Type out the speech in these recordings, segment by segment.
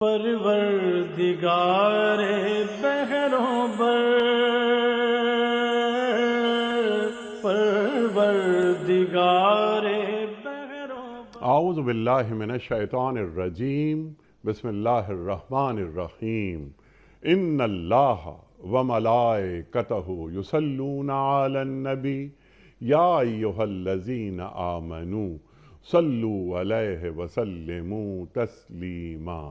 پروردگار بحروں بر، پروردگار بحروں بر۔ اعوذ باللہ من الشیطان الرجیم، بسم اللہ الرحمن الرحیم۔ ان اللہ وملائکتہ یصلون علی النبی یا ایہا الذین آمنوا صلوا علیہ وسلموا تسلیما۔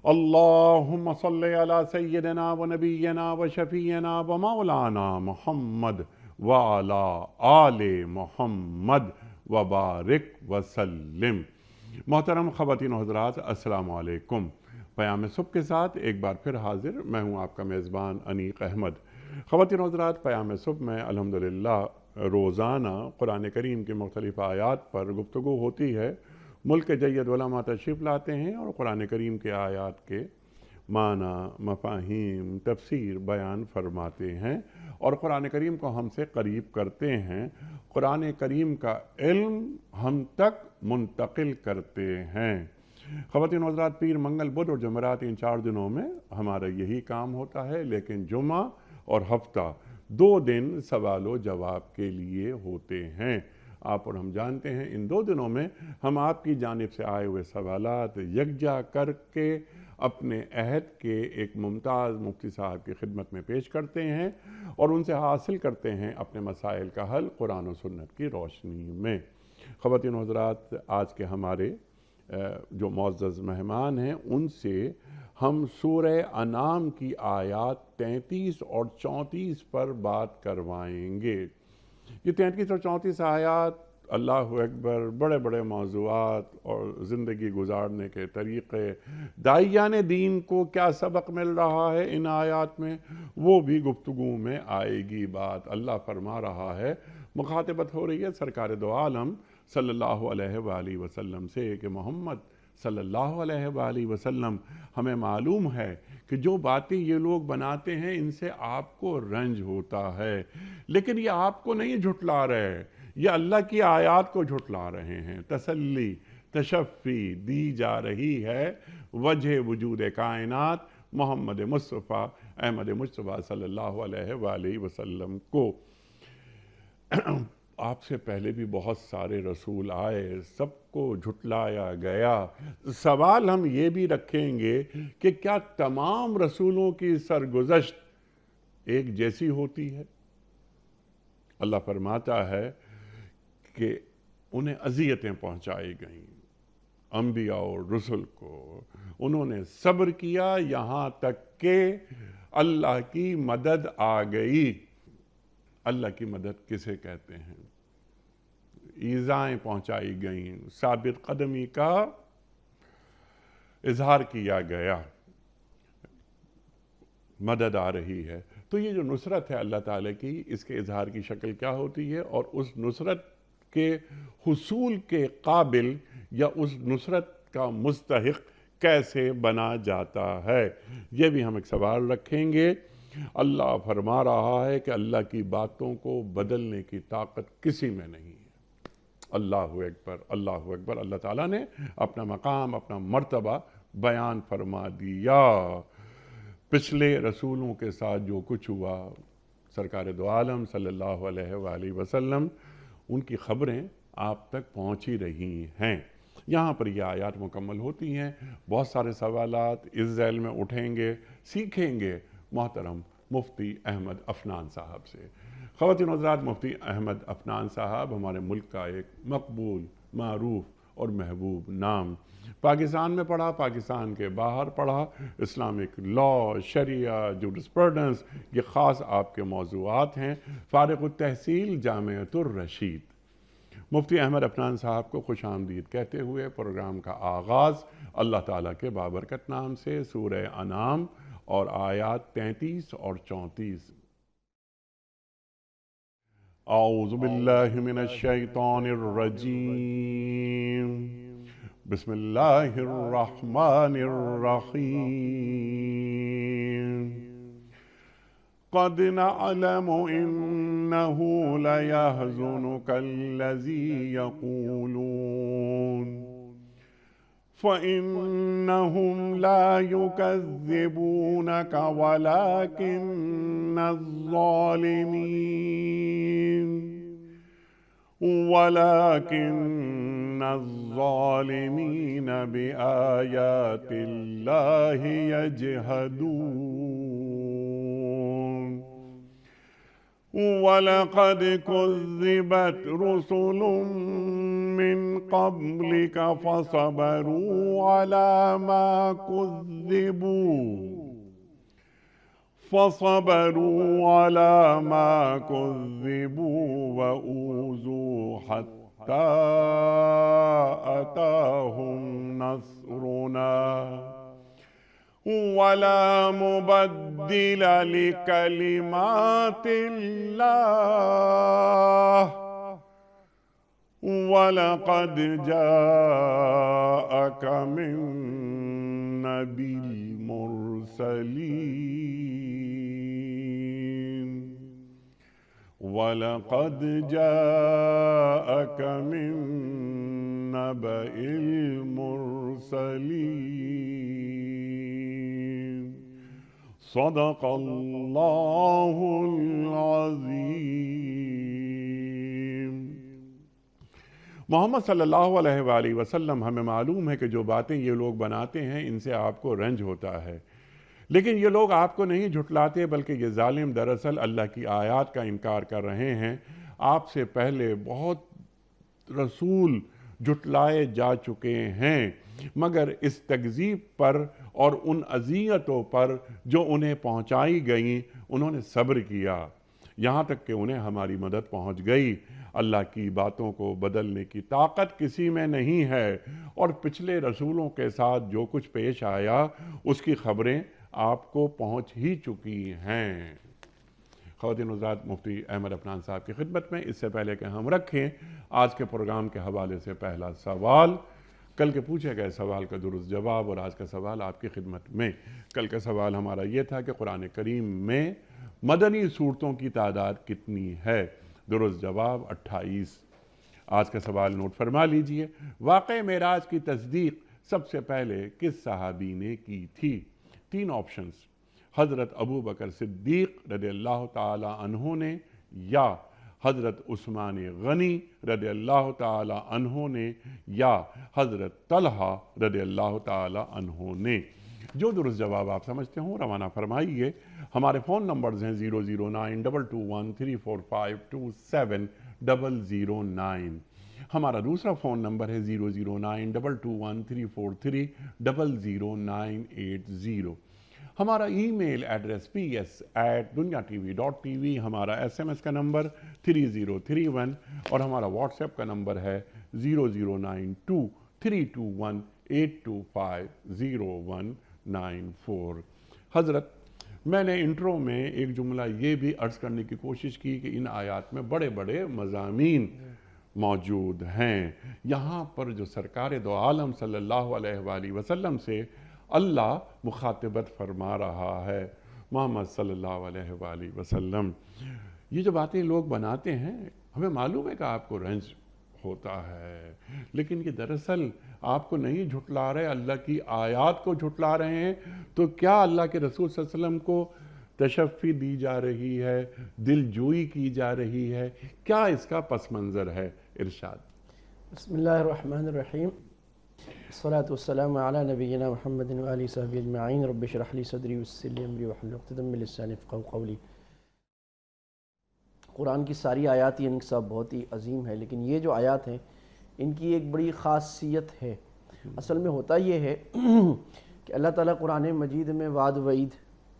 اللہم صلی علی سیدنا و نبینا و شفیعنا و مولانا محمد وعلی آل محمد وبارک وسلم۔ محترم خواتین و حضرات، السلام علیکم۔ پیام صبح کے ساتھ ایک بار پھر حاضر میں ہوں آپ کا میزبان انیق احمد۔ خواتین و حضرات، پیام صبح میں الحمدللہ روزانہ قرآن کریم کی مختلف آیات پر گفتگو ہوتی ہے۔ ملک کے جید علماء تشریف لاتے ہیں اور قرآن کریم کے آیات کے معنی، مفاہیم، تفسیر بیان فرماتے ہیں اور قرآن کریم کو ہم سے قریب کرتے ہیں، قرآن کریم کا علم ہم تک منتقل کرتے ہیں۔ خواتین و حضرات، پیر، منگل، بدھ اور جمعرات، ان 4 دنوں میں ہمارا یہی کام ہوتا ہے، لیکن جمعہ اور ہفتہ 2 دن سوال و جواب کے لیے ہوتے ہیں۔ آپ اور ہم جانتے ہیں ان 2 دنوں میں ہم آپ کی جانب سے آئے ہوئے سوالات یکجا کر کے اپنے عہد کے ایک ممتاز مفتی صاحب کی خدمت میں پیش کرتے ہیں اور ان سے حاصل کرتے ہیں اپنے مسائل کا حل قرآن و سنت کی روشنی میں۔ خواتین و حضرات، آج کے ہمارے جو معزز مہمان ہیں ان سے ہم سورہ انعام کی آیات 33 اور 34 پر بات کروائیں گے۔ یہ 33 اور 34 آیات اللہ اکبر، بڑے بڑے موضوعات اور زندگی گزارنے کے طریقے، داعیان دین کو کیا سبق مل رہا ہے ان آیات میں، وہ بھی گفتگو میں آئے گی بات۔ اللہ فرما رہا ہے، مخاطبت ہو رہی ہے سرکار دو عالم صلی اللہ علیہ وآلہ وسلم سے کہ محمد صلی اللہ علیہ وآلہ وسلم، ہمیں معلوم ہے کہ جو باتیں یہ لوگ بناتے ہیں ان سے آپ کو رنج ہوتا ہے، لیکن یہ آپ کو نہیں جھٹلا رہے، یہ اللہ کی آیات کو جھٹلا رہے ہیں۔ تسلی، تشفی دی جا رہی ہے وجہ وجود کائنات محمد مصطفیٰ احمد مصطفیٰ صلی اللہ علیہ وآلہ وسلم کو۔ آپ سے پہلے بھی بہت سارے رسول آئے، سب کو جھٹلایا گیا۔ سوال ہم یہ بھی رکھیں گے کہ کیا تمام رسولوں کی سرگزشت ایک جیسی ہوتی ہے؟ اللہ فرماتا ہے کہ انہیں اذیتیں پہنچائی گئیں، انبیاء اور رسل کو، انہوں نے صبر کیا یہاں تک کہ اللہ کی مدد آ گئی۔ اللہ کی مدد کسے کہتے ہیں؟ ایذائیں پہنچائی گئیں، ثابت قدمی کا اظہار کیا گیا، مدد آ رہی ہے۔ تو یہ جو نصرت ہے اللہ تعالیٰ کی، اس کے اظہار کی شکل کیا ہوتی ہے اور اس نصرت کے حصول کے قابل یا اس نصرت کا مستحق کیسے بنا جاتا ہے، یہ بھی ہم ایک سوال رکھیں گے۔ اللہ فرما رہا ہے کہ اللہ کی باتوں کو بدلنے کی طاقت کسی میں نہیں ہے۔ اللہ اکبر، اللہ اکبر۔ اللہ تعالیٰ نے اپنا مقام، اپنا مرتبہ بیان فرما دیا۔ پچھلے رسولوں کے ساتھ جو کچھ ہوا، سرکار دو عالم صلی اللہ علیہ وآلہ وسلم، ان کی خبریں آپ تک پہنچ ہی رہی ہیں۔ یہاں پر یہ آیات مکمل ہوتی ہیں، بہت سارے سوالات اس ذیل میں اٹھیں گے، سیکھیں گے محترم مفتی احمد عفنان صاحب سے۔ خواتین و حضرات، مفتی احمد عفنان صاحب ہمارے ملک کا ایک مقبول، معروف اور محبوب نام، پاکستان میں پڑھا، پاکستان کے باہر پڑھا، اسلامک لا، شریعہ، جورسپروڈنس، یہ خاص آپ کے موضوعات ہیں۔ فارغ التحصیل جامعۃ الرشید۔ مفتی احمد عفنان صاحب کو خوش آمدید کہتے ہوئے پروگرام کا آغاز اللہ تعالیٰ کے بابرکت نام سے سورہ انعام اور آیات 33 اور 34۔ اعوذ باللہ من الشیطان الرجیم، بسم اللہ الرحمن الرحیم۔ قد نعلم إنه ليحزنك الذي يقولون فإنهم لا يكذبونك ولكن الظالمين بآيات الله يجحدون ولقد كذبت رسل من قبلك فصبروا على ما كذبوا وأوذوا حتى أتاهم نصرنا ولا مبدل لكلمات الله وَلَقَدْ جَاءَكَ مِن نَّبِيِّ الْمُرْسَلِينَ وَلَقَدْ جَاءَكَ مِن نَّبَإِ الْمُرْسَلِينَ صدق اللہ العظیم۔ محمد صلی اللہ علیہ وآلہ وسلم، ہمیں معلوم ہے کہ جو باتیں یہ لوگ بناتے ہیں ان سے آپ کو رنج ہوتا ہے، لیکن یہ لوگ آپ کو نہیں جھٹلاتے، بلکہ یہ ظالم دراصل اللہ کی آیات کا انکار کر رہے ہیں۔ آپ سے پہلے بہت رسول جھٹلائے جا چکے ہیں، مگر اس تکذیب پر اور ان اذیتوں پر جو انہیں پہنچائی گئیں انہوں نے صبر کیا، یہاں تک کہ انہیں ہماری مدد پہنچ گئی۔ اللہ کی باتوں کو بدلنے کی طاقت کسی میں نہیں ہے، اور پچھلے رسولوں کے ساتھ جو کچھ پیش آیا اس کی خبریں آپ کو پہنچ ہی چکی ہیں۔ خواتین حضرات، مفتی احمد عفنان صاحب کی خدمت میں اس سے پہلے کہ ہم رکھیں آج کے پروگرام کے حوالے سے پہلا سوال، کل کے پوچھے گئے سوال کا درست جواب اور آج کا سوال آپ کی خدمت میں۔ کل کا سوال ہمارا یہ تھا کہ قرآن کریم میں مدنی سورتوں کی تعداد کتنی ہے؟ درست جواب 28۔ آج کا سوال نوٹ فرما لیجئے۔ واقعہ معراج کی تصدیق سب سے پہلے کس صحابی نے کی تھی؟ 3 آپشنز، حضرت ابو بکر صدیق رضی اللہ تعالی عنہ نے، یا حضرت عثمان غنی رضی اللہ تعالی عنہ نے، یا حضرت طلحہ رضی اللہ تعالی عنہ نے۔ جو درست جواب آپ سمجھتے ہوں روانہ فرمائیے۔ ہمارے فون نمبرز ہیں 00922134527 ہمارا دوسرا فون نمبر ہے 0092213400980۔ ہمارا ای میل ایڈریس ps@duniatv.tv، ہمارا SMS کا نمبر 3031 اور ہمارا واٹس ایپ کا نمبر ہے 00923218250194۔ حضرت، میں نے انٹرو میں ایک جملہ یہ بھی عرض کرنے کی کوشش کی کہ ان آیات میں بڑے بڑے مضامین موجود ہیں۔ یہاں پر جو سرکار دو عالم صلی اللہ علیہ وآلہ وسلم سے اللہ مخاطبت فرما رہا ہے، محمد صلی اللہ علیہ وآلہ وسلم، یہ جو باتیں لوگ بناتے ہیں ہمیں معلوم ہے کہ آپ کو رنج ہوتا ہے، لیکن یہ دراصل آپ کو نہیں جھٹلا رہے، اللہ کی آیات کو جھٹلا رہے ہیں۔ تو کیا اللہ کے رسول صلی اللہ علیہ وسلم کو تشفی دی جا رہی ہے، دل جوئی کی جا رہی ہے؟ کیا اس کا پس منظر ہے؟ ارشاد۔ بسم اللہ الرحمن الرحیم، الصلاة والسلام علی نبینا محمد وآلہ صحبہ اجمعین، رب اشرح لی صدری ویسر لی امری واحلل عقدۃ من لسانی یفقہوا قولی۔ قرآن کی ساری آیات یہ صاحب بہت ہی عظیم ہے، لیکن یہ جو آیات ہیں ان کی ایک بڑی خاصیت ہے۔ اصل میں ہوتا یہ ہے کہ اللہ تعالیٰ قرآن مجید میں وعد وعید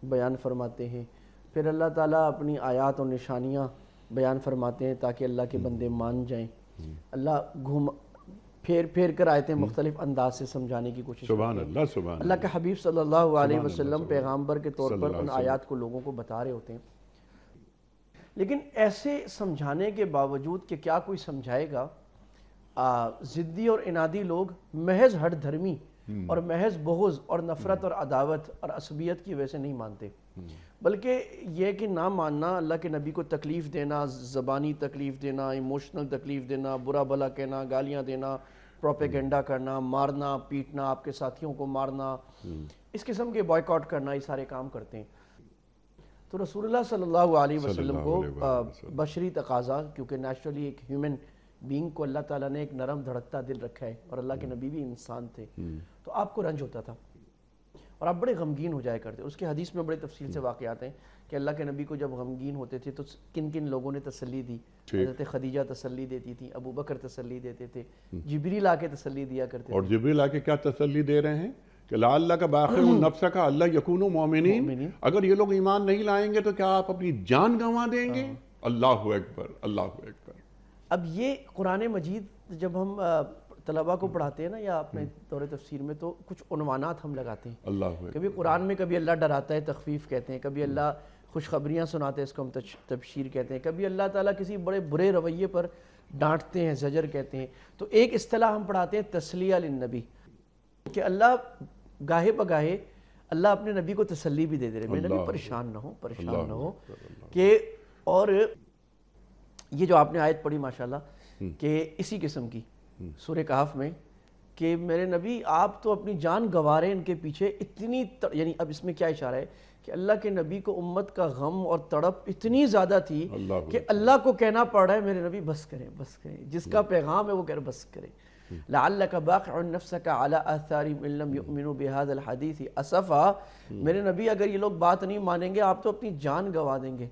بیان فرماتے ہیں، پھر اللہ تعالیٰ اپنی آیات اور نشانیاں بیان فرماتے ہیں تاکہ اللہ کے بندے مان جائیں۔ اللہ پھیر کر آیتیں مختلف انداز سے سمجھانے کی کوشش کرتے ہیں۔ سبحان اللہ، سبحان اللہ کے حبیب صلی اللہ علیہ وسلم پیغامبر کے طور پر ان آیات کو لوگوں کو بتا رہے ہوتے ہیں، لیکن ایسے سمجھانے کے باوجود کہ کیا کوئی سمجھائے گا، ضدی اور انادی لوگ محض ہٹ دھرمی اور محض بغض اور نفرت اور عداوت اور عصبیت کی وجہ سے نہیں مانتے، بلکہ یہ کہ نہ ماننا، اللہ کے نبی کو تکلیف دینا، زبانی تکلیف دینا، ایموشنل تکلیف دینا، برا بھلا کہنا، گالیاں دینا، پروپیگنڈا کرنا، مارنا پیٹنا، آپ کے ساتھیوں کو مارنا، اس قسم کے بائیکاٹ کرنا، یہ سارے کام کرتے ہیں۔ تو رسول اللہ صلی اللہ علیہ وسلم کو بشری تقاضا، کیونکہ نیچرلی ایک ہیومن بینگ کو اللہ تعالیٰ نے ایک نرم دھڑکتا دل رکھا ہے، اور اللہ کے نبی بھی انسان تھے، تو آپ کو رنج ہوتا تھا اور آپ بڑے غمگین ہو جایا کرتے۔ اس کے حدیث میں بڑے تفصیل سے واقعات ہیں کہ اللہ کے نبی کو جب غمگین ہوتے تھے تو کن کن لوگوں نے تسلی دی۔ حضرت خدیجہ تسلی دیتی تھی، ابو بکر تسلی دیتے تھے، جبریل آ کے تسلی دیا کرتے تھے۔ اور جبریل آ کے کیا تسلی دے رہے ہیں کہ لعلک باخع نفسک اللہ یکونوا مؤمنین، اگر یہ لوگ ایمان نہیں لائیں گے تو کیا آپ اپنی جان گنوا دیں گے؟ اللہ اکبر، اللہ اکبر۔ اب یہ قرآن مجید جب ہم طلباء کو پڑھاتے ہیں نا یا اپنے دور تفسیر میں، تو کچھ عنوانات ہم لگاتے ہیں۔ اللہ اکبر۔ کبھی قرآن میں کبھی اللہ ڈراتا ہے، تخفیف کہتے ہیں، کبھی اللہ خوشخبریاں سناتے ہیں، اس کو ہم تبشیر کہتے ہیں، کبھی اللہ تعالیٰ کسی بڑے برے رویے پر ڈانٹتے ہیں، زجر کہتے ہیں۔ تو ایک اصطلاح ہم پڑھاتے ہیں تسلیہ للنبی، کہ اللہ گاہے بگاہے اللہ اپنے نبی کو تسلی بھی دے دے رہے، میرے نبی پریشان نہ ہو، پریشان نہ ہو۔ کہ اور یہ جو آپ نے آیت پڑھی ماشاءاللہ کہ اسی قسم کی سورہ کہف میں کہ میرے نبی آپ تو اپنی جان گوارے ان کے پیچھے، اتنی یعنی اب اس میں کیا اشارہ ہے کہ اللہ کے نبی کو امت کا غم اور تڑپ اتنی زیادہ تھی کہ اللہ کو کہنا پڑ رہا ہے میرے نبی بس کریں، بس کریں، جس کا پیغام ہے وہ کہہ رہے بس کریں۔ لعلک باخع نفسک علی آثارہم ان لم یؤمنوا بہذا الحدیث اسفا، میرے نبی اگر یہ لوگ بات نہیں مانیں گے آپ تو اپنی جان گوا دیں گے۔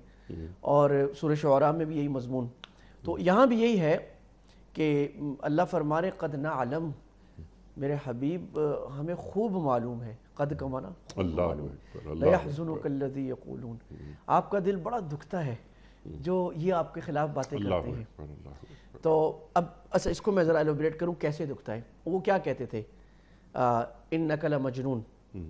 اور سورہ شعراء میں بھی یہی مضمون۔ تو یہاں بھی یہی ہے کہ اللہ فرما رہے قد نعلم، میرے حبیب ہمیں خوب معلوم ہے، قد کا معنی خوب معلوم ہے، لَيَحْزُنُكَ الَّذِي يَقُولُونَ، آپ کا دل بڑا دکھتا ہے جو یہ آپ کے خلاف باتیں کرتے ہیں۔ تو اب اچھا اس کو میں ذرا ایلوبریٹ کروں کیسے دکھتا ہے۔ وہ کیا کہتے تھے اِنَّكَ لَمَجْنُونَ،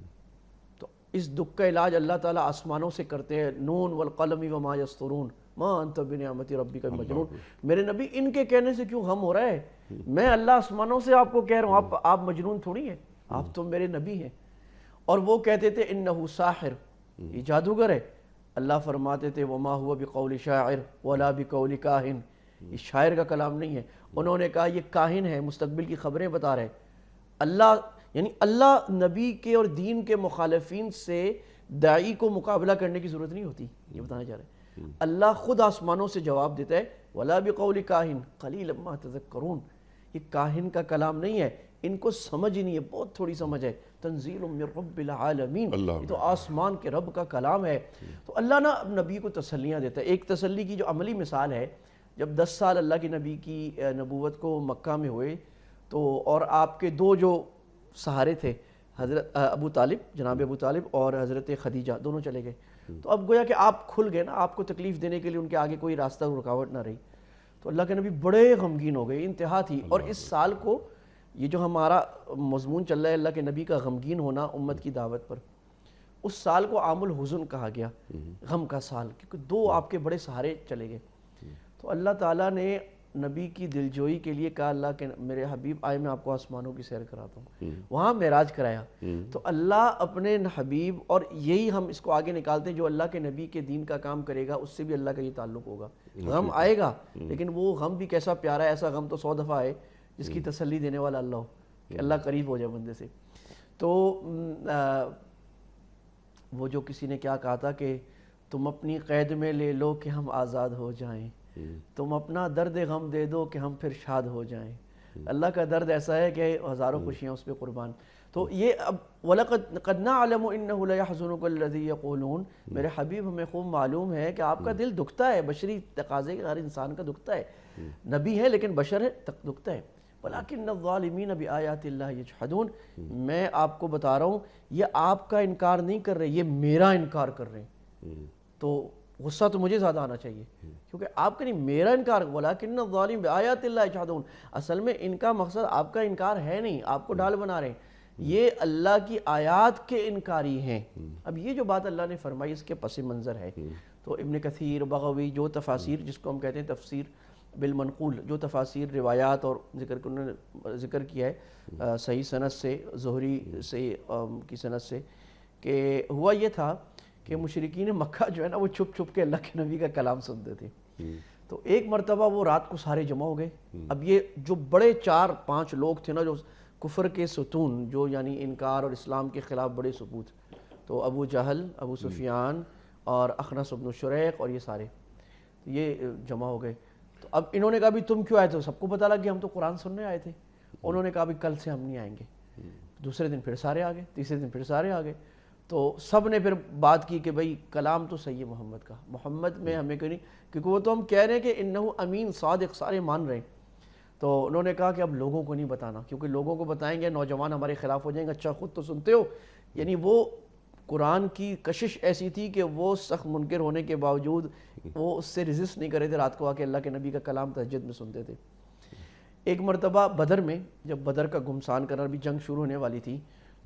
تو اس دکھ کا علاج اللہ تعالیٰ آسمانوں سے کرتے ہیں، نون والقلم وما یسطرون ما انت بنعمت ربک مجنون، میرے نبی ان کے کہنے سے کیوں غم ہو رہا ہے، میں اللہ آسمانوں سے آپ کو کہہ رہا ہوں، آپ مجنون تھوڑی ہیں، آپ تو میرے نبی ہیں۔ اور وہ کہتے تھے انہ ساحر، یہ جادوگر ہے، اللہ فرماتے تھے وما هو بقول شاعر ولا بقول کاہن، یہ شاعر کا کلام نہیں ہے، انہوں نے کہا یہ کاہن ہے، مستقبل کی خبریں بتا رہے۔ اللہ یعنی اللہ نبی کے اور دین کے مخالفین سے داعی کو مقابلہ کرنے کی ضرورت نہیں ہوتی، یہ بتانا چاہ رہے ہیں۔ اللہ خود آسمانوں سے جواب دیتا ہے ولا بقول کاہن قلیلا ما تذکرون، یہ کاہن کا کلام نہیں ہے، ان کو سمجھ ہی نہیں ہے، بہت تھوڑی سمجھ ہے، تنزیل من رب العالمین، یہ تو آسمان کے رب کا کلام ہے۔ تو اللہ نا نبی کو تسلیاں دیتا ہے۔ ایک تسلی کی جو عملی مثال ہے، جب 10 سال اللہ کے نبی کی نبوت کو مکہ میں ہوئے تو اور آپ کے دو جو سہارے تھے، حضرت ابو طالب، جناب ابو طالب اور حضرت خدیجہ، دونوں چلے گئے، تو اب گویا کہ آپ کھل گئے نا، آپ کو تکلیف دینے کے لیے ان کے آگے کوئی راستہ رکاوٹ نہ رہی، تو اللہ کے نبی بڑے غمگین ہو گئے، انتہا تھی۔ اور اس سال کو یہ جو ہمارا مضمون چل رہا ہے اللہ کے نبی کا غمگین ہونا امت کی دعوت پر، اس سال کو عام الحزن کہا گیا، غم کا سال، کیونکہ دو آپ کے بڑے سہارے چلے گئے۔ تو اللہ تعالیٰ نے نبی کی دلجوئی کے لیے کہا اللہ کے میرے حبیب آئے میں آپ کو آسمانوں کی سیر کراتا ہوں، وہاں معراج کرایا۔ تو اللہ اپنے حبیب، اور یہی ہم اس کو آگے نکالتے ہیں، جو اللہ کے نبی کے دین کا کام کرے گا اس سے بھی اللہ کا یہ تعلق ہوگا۔ غم آئے گا لیکن وہ غم بھی کیسا پیارا ہے، ایسا غم تو 100 دفعہ آئے جس کی تسلی دینے والا اللہ ہو، کہ اللہ قریب ہو جائے بندے سے۔ تو وہ جو کسی نے کیا کہا تھا کہ تم اپنی قید میں لے لو کہ ہم آزاد ہو جائیں، تم اپنا درد غم دے دو کہ ہم پھر شاد ہو جائیں۔ اللہ کا درد ایسا ہے کہ ہزاروں خوشیاں اس پہ قربان۔ تو یہ اب وَلَقَدْ قَدْ نَعْلَمُ إِنَّهُ لَيَحْزُنُكَ الَّذِي يَقُولُونَ، میرے حبیب ہمیں خوب معلوم ہے کہ آپ کا دل دکھتا ہے، بشری تقاضے ہر انسان کا دکھتا ہے، نبی ہے لیکن بشر ہے، دکھتا ہے۔ وَلَكِنَّ الظَّالِمِينَ بِآيَاتِ اللَّهِ يَجْحَدُونَ، میں آپ کو بتا رہا ہوں یہ آپ کا انکار نہیں کر رہے، یہ میرا انکار کر رہے ہیں۔ تو غصہ تو مجھے زیادہ آنا چاہیے کیونکہ آپ کا نہیں، میرا انکار۔ وَلَكِنَّ الظَّالِمِينَ بِآيَاتِ اللَّهِ يَجْحَدُونَ، اصل میں ان کا مقصد آپ کا انکار ہے نہیں، آپ کو ڈال بنا رہے ہیں، یہ اللہ کی آیات کے انکاری ہیں۔ اب یہ جو بات اللہ نے فرمائی اس کے پس منظر ہے، تو ابن کثیر، بغوی، جو تفاسیر جس کو ہم کہتے ہیں تفسیر بالمنقول، جو تفاسیر روایات اور انہوں نے ذکر کیا ہے صحیح سند سے، زہری سے کی سند سے، کہ ہوا یہ تھا کہ مشرکین مکہ جو ہے نا وہ چھپ چھپ کے اللہ کے نبی کا کلام سنتے تھے۔ تو ایک مرتبہ وہ رات کو سارے جمع ہو گئے. اب یہ جو بڑے 4-5 لوگ تھے نا، جو کفر کے ستون، جو یعنی انکار اور اسلام کے خلاف بڑے ثبوت، تو ابو جہل، ابو سفیان اور اخنس بن شریق اور یہ سارے یہ جمع ہو گئے. تو اب انہوں نے کہا بھی تم کیوں آئے تھے؟ سب کو پتہ لگ گیا ہم تو قرآن سننے آئے تھے. انہوں نے کہا بھی کل سے ہم نہیں آئیں گے. دوسرے دن پھر سارے آ گئے، تیسرے دن پھر سارے آ گئے. تو سب نے پھر بات کی کہ بھئی کلام تو صحیح ہے محمد کا، محمد میں ہمیں کوئی نہیں، کیونکہ وہ تو ہم کہہ رہے ہیں کہ انہو امین صادق، سارے مان رہے ہیں. تو انہوں نے کہا کہ اب لوگوں کو نہیں بتانا، کیونکہ لوگوں کو بتائیں گے نوجوان ہمارے خلاف ہو جائیں گے. اچھا خود تو سنتے ہو. یعنی وہ قرآن کی کشش ایسی تھی کہ وہ سخت منکر ہونے کے باوجود وہ اس سے ریزسٹ نہیں کر رہے تھے، رات کو آ کے اللہ کے نبی کا کلام تہجد میں سنتے تھے. ایک مرتبہ بدر میں جب بدر کا گھمسان کرنا بھی جنگ شروع ہونے والی تھی،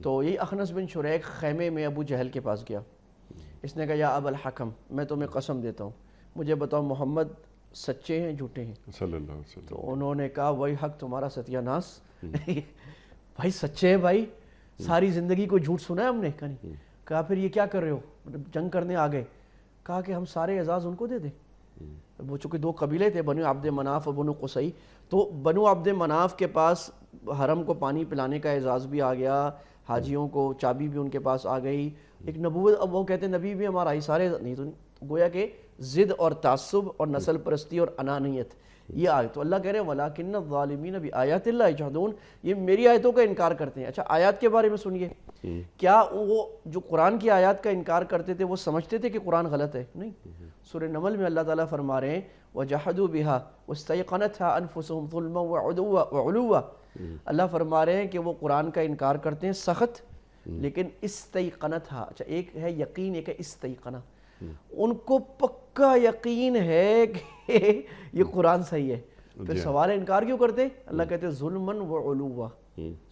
تو یہی اخنس بن شریق خیمے میں ابو جہل کے پاس گیا. اس نے کہا یا ابا الحکم، میں تمہیں قسم دیتا ہوں، مجھے بتاؤ محمد سچے ہیں جھوٹے ہیں؟ صلی اللہ علیہ وسلم. تو انہوں نے کہا وہی حق تمہارا ستیہ ناس. بھائی سچے ہیں بھائی، ساری زندگی کو جھوٹ سنا ہے ہم نے. کہا پھر یہ کیا کر رہے ہو؟ جنگ کرنے آ گئے. کہا کہ ہم سارے اعزاز ان کو دے دیں. وہ چونکہ 2 قبیلے تھے، بنو عبد مناف اور بنو قصی، تو بنو عبد مناف کے پاس حرم کو پانی پلانے کا اعزاز بھی آ گیا، حاجیوں کو چابی بھی ان کے پاس آ گئی، ایک نبوت. اب وہ کہتے ہیں نبی بھی ہمارا ہی، سارے نہیں. تو گویا کہ ضد اور تعصب اور نسل پرستی اور انانیت یہ آئے. تو اللہ کہہ رہے ہیں وَلَٰكِنَّ الظَّالِمِينَ بِآيَاتِ اللَّهِ يَجْحَدُونَ، یہ میری آیتوں کا انکار کرتے ہیں. اچھا آیات کے بارے میں سنیے، کیا وہ جو قرآن کی آیات کا انکار کرتے تھے وہ سمجھتے تھے کہ قرآن غلط ہے؟ نہیں. سورہ نمل میں اللہ تعالیٰ فرما رہے ہیں وَجَحَدُوا بِهَا وَاسْتَيْقَنَتْهَا أَنفُسُهُمْ ظُلْمًا وَعُلُوًّا. اللہ فرما رہے ہیں کہ وہ قرآن کا انکار کرتے ہیں سخت، لیکن استیقنتھا. اچھا ایک ہے یقین، ایک ہے استیقنہ. ان کو پکا یقین ہے کہ یہ قرآن صحیح ہے. پھر سوال انکار کیوں کرتے؟ اللہ کہتے ہیں ظلمًا وعلوا،